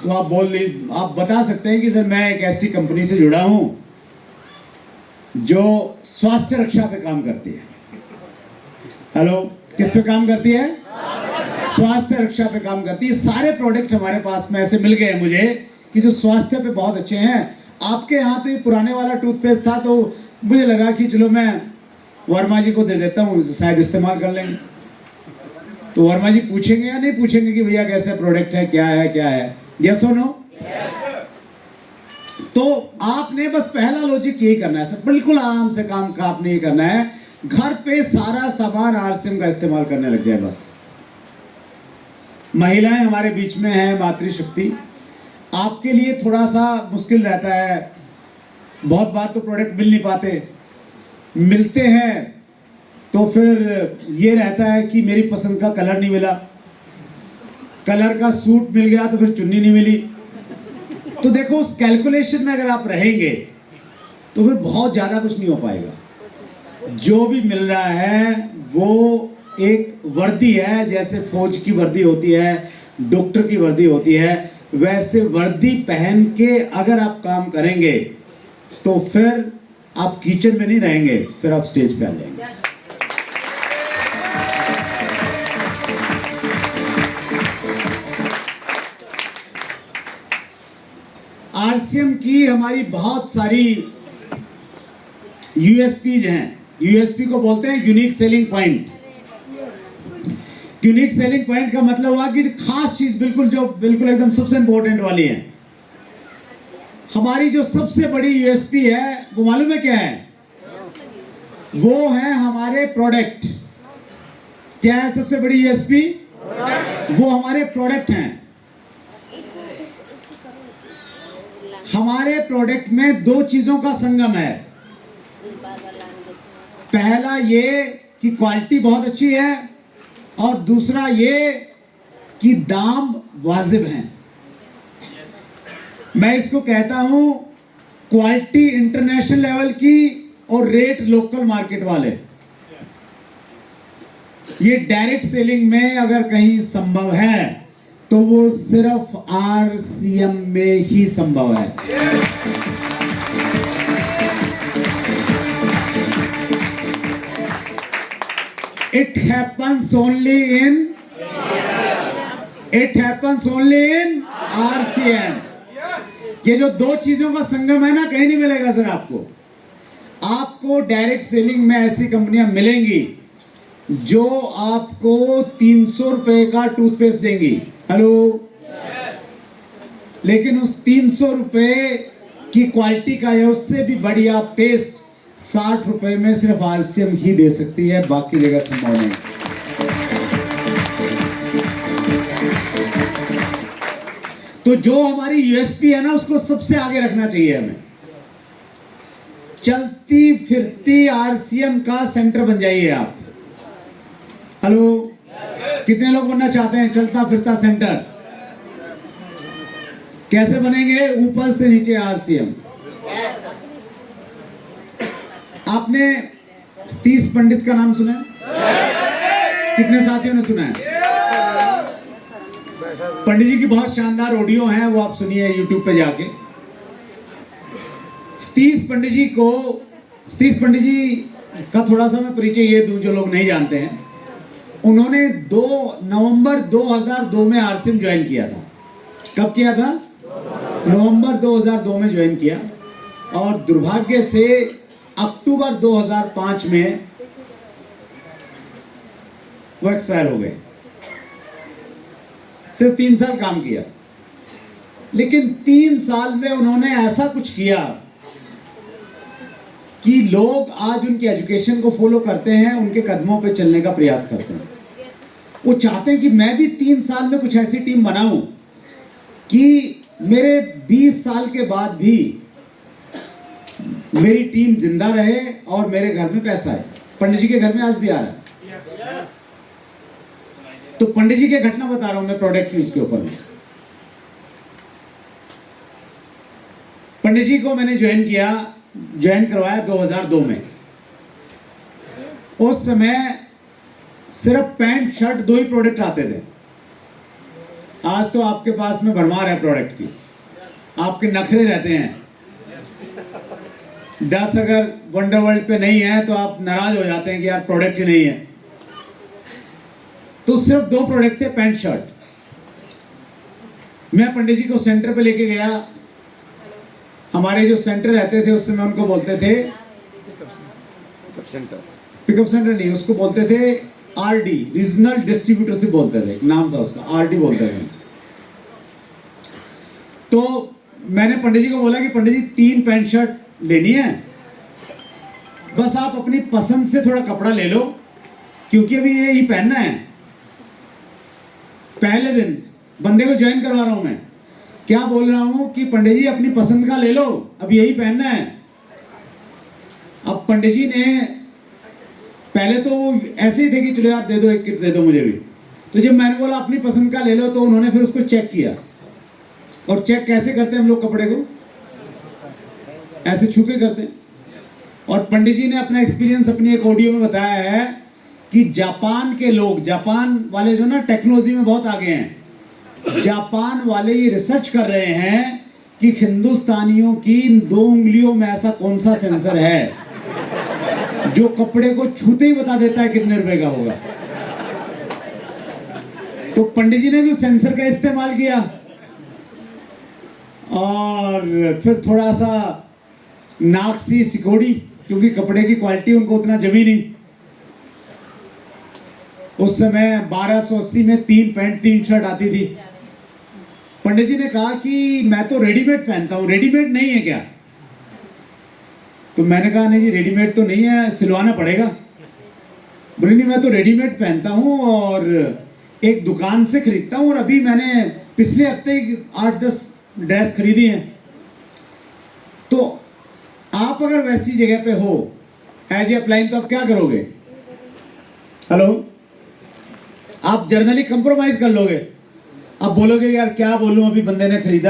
S1: तो आप बता सकते हैं कि सर मैं एक ऐसी कंपनी से जुड़ा हूं जो स्वास्थ्य रक्षा पे काम करती है। हेलो, किस पे काम करती है? स्वास्थ्य रक्षा पे काम करती है। सारे प्रोडक्ट हमारे पास में ऐसे मिल गए मुझे कि जो स्वास्थ्य पे बहुत अच्छे हैं। आपके यहाँ तो ये पुराने वाला टूथपेस्ट था तो मुझे लगा कि चलो मैं वर्मा जी को दे देता हूँ, शायद इस्तेमाल कर लेंगे। तो वर्मा जी पूछेंगे या नहीं पूछेंगे कि भैया कैसा प्रोडक्ट है, क्या है? यस और नो? तो आपने बस पहला लॉजिक यही करना है सर, बिल्कुल आराम से काम का आपने ये करना है, घर पे सारा सामान आरसीएम का इस्तेमाल करने लग जाए बस। महिलाएं हमारे बीच में हैं, मातृशक्ति। आपके लिए थोड़ा सा मुश्किल रहता है, बहुत बार तो प्रोडक्ट मिल नहीं पाते, मिलते हैं तो फिर ये रहता है कि मेरी पसंद का कलर नहीं मिला, कलर का सूट मिल गया तो फिर चुन्नी नहीं मिली। तो देखो उस कैलकुलेशन में अगर आप रहेंगे तो फिर बहुत ज़्यादा कुछ नहीं हो पाएगा। जो भी मिल रहा है वो एक वर्दी है, जैसे फौज की वर्दी होती है, डॉक्टर की वर्दी होती है, वैसे वर्दी पहन के अगर आप काम करेंगे तो फिर आप किचन में नहीं रहेंगे, फिर आप स्टेज पे आ जाएंगे। आरसीएम की हमारी बहुत सारी यूएसपीज हैं। यूएसपी को बोलते हैं unique selling point. Unique selling point का मतलब हुआ कि खास चीज बिल्कुल एकदम सबसे इंपॉर्टेंट वाली है। हमारी जो सबसे बड़ी यूएसपी है वो मालूम है क्या है? वो है हमारे प्रोडक्ट। क्या है सबसे बड़ी यूएसपी? वो हमारे प्रोडक्ट हैं। हमारे प्रोडक्ट में दो चीजों का संगम है। पहला ये कि क्वालिटी बहुत अच्छी है और दूसरा ये कि दाम वाजिब हैं। मैं इसको कहता हूं क्वालिटी इंटरनेशनल लेवल की और रेट लोकल मार्केट वाले। ये डायरेक्ट सेलिंग में अगर कहीं संभव है तो वो सिर्फ आरसीएम में ही संभव है। It happens only in RCM। ये जो दो चीजों का संगम है ना, कहीं नहीं मिलेगा सर आपको। आपको डायरेक्ट सेलिंग में ऐसी कंपनियां मिलेंगी जो आपको 300 रुपए का टूथपेस्ट देंगी। हेलो, लेकिन उस 300 रुपए की क्वालिटी का या उससे भी बढ़िया पेस्ट 60 रुपए में सिर्फ आरसीएम ही दे सकती है, बाकी जगह संभव नहीं। तो जो हमारी यूएसपी है ना, उसको सबसे आगे रखना चाहिए हमें। चलती फिरती आरसीएम का सेंटर बन जाइए आप। हेलो, कितने लोग बनना चाहते हैं चलता फिरता सेंटर? कैसे बनेंगे? ऊपर से नीचे आरसीएम। आपने सतीश पंडित का नाम सुना है? कितने साथियों ने सुना है? पंडित जी की बहुत शानदार ऑडियो है, वो आप सुनिए यूट्यूब पे जाके। सतीश पंडित जी का थोड़ा सा मैं परिचय ये दूं जो लोग नहीं जानते हैं। उन्होंने 2 नवंबर 2002 में आरसीएम ज्वाइन किया था। कब किया था? नवंबर 2002 में ज्वाइन किया और दुर्भाग्य से अक्टूबर 2005 में वो एक्सपायर हो गए। सिर्फ 3 साल काम किया, लेकिन 3 साल में उन्होंने ऐसा कुछ किया कि लोग आज उनकी एजुकेशन को फॉलो करते हैं, उनके कदमों पे चलने का प्रयास करते हैं। वो चाहते हैं कि मैं भी 3 साल में कुछ ऐसी टीम बनाऊं कि मेरे 20 साल के बाद भी मेरी टीम जिंदा रहे और मेरे घर में पैसा आए। पंडित जी के घर में आज भी आ रहा है। तो पंडित जी की घटना बता रहा हूं मैं प्रोडक्ट की, उसके ऊपर में। पंडित जी को मैंने ज्वाइन करवाया 2002 में। उस समय सिर्फ पैंट शर्ट 2 ही प्रोडक्ट आते थे। आज तो आपके पास में भरमार है प्रोडक्ट की, आपके नखरे रहते हैं। 10 अगर वंडर वर्ल्ड पे नहीं है तो आप नाराज हो जाते हैं कि यार प्रोडक्ट ही नहीं है। तो सिर्फ 2 प्रोडक्ट थे, पैंट शर्ट। मैं पंडित जी को सेंटर पे लेके गया। हमारे जो सेंटर रहते थे उस समय उनको बोलते थे पिकअप सेंटर नहीं, उसको बोलते थे आरडी, रीजनल डिस्ट्रीब्यूटरशिप बोलते थे, नाम था उसका, आरडी बोलते थे। तो मैंने पंडित जी को बोला कि पंडित जी 3 पैंट शर्ट लेनी है, बस आप अपनी पसंद से थोड़ा कपड़ा ले लो क्योंकि अभी ये ही पहनना है। पहले दिन बंदे को ज्वाइन करवा रहा हूं मैं, क्या बोल रहा हूं कि पंडित जी अपनी पसंद का ले लो, अब यही पहनना है। अब पंडित जी ने पहले तो ऐसे ही थे कि चलो यार दे दो, एक किट दे दो मुझे भी। तो जब मैंने बोला अपनी पसंद का ले लो, तो उन्होंने फिर उसको चेक किया। और चेक कैसे करते हैं हम लोग कपड़े को? ऐसे छू के करते हैं। और पंडित जी ने अपना एक्सपीरियंस अपनी एक ऑडियो में बताया है कि जापान के लोग, जापान वाले जो ना टेक्नोलॉजी में बहुत आगे हैं, जापान वाले ये रिसर्च कर रहे हैं कि हिंदुस्तानियों की 2 उंगलियों में ऐसा कौन सा सेंसर है जो कपड़े को छूते ही बता देता है कितने रुपए का होगा। तो पंडित जी ने भी उस सेंसर का इस्तेमाल किया और फिर थोड़ा सा नाक सी सिकोड़ी, क्योंकि कपड़े की क्वालिटी उनको उतना जमी नहीं। उस समय 1280 में 3 पैंट 3 शर्ट आती थी। पंडित जी ने कहा कि मैं तो रेडीमेड पहनता हूं, रेडीमेड नहीं है क्या? तो मैंने कहा नहीं जी रेडीमेड तो नहीं है, सिलवाना पड़ेगा। बोले नहीं मैं तो रेडीमेड पहनता हूं और एक दुकान से खरीदता हूं, और अभी मैंने पिछले हफ्ते 8-10 ड्रेस खरीदी हैं। तो आप अगर वैसी जगह पे हो एज ए अप्लाइन, तो आप क्या करोगे? हेलो, आप जर्नली कंप्रोमाइज कर लोगे। आप बोलोगे यार क्या बोलूं, अभी बंदे ने खरीदा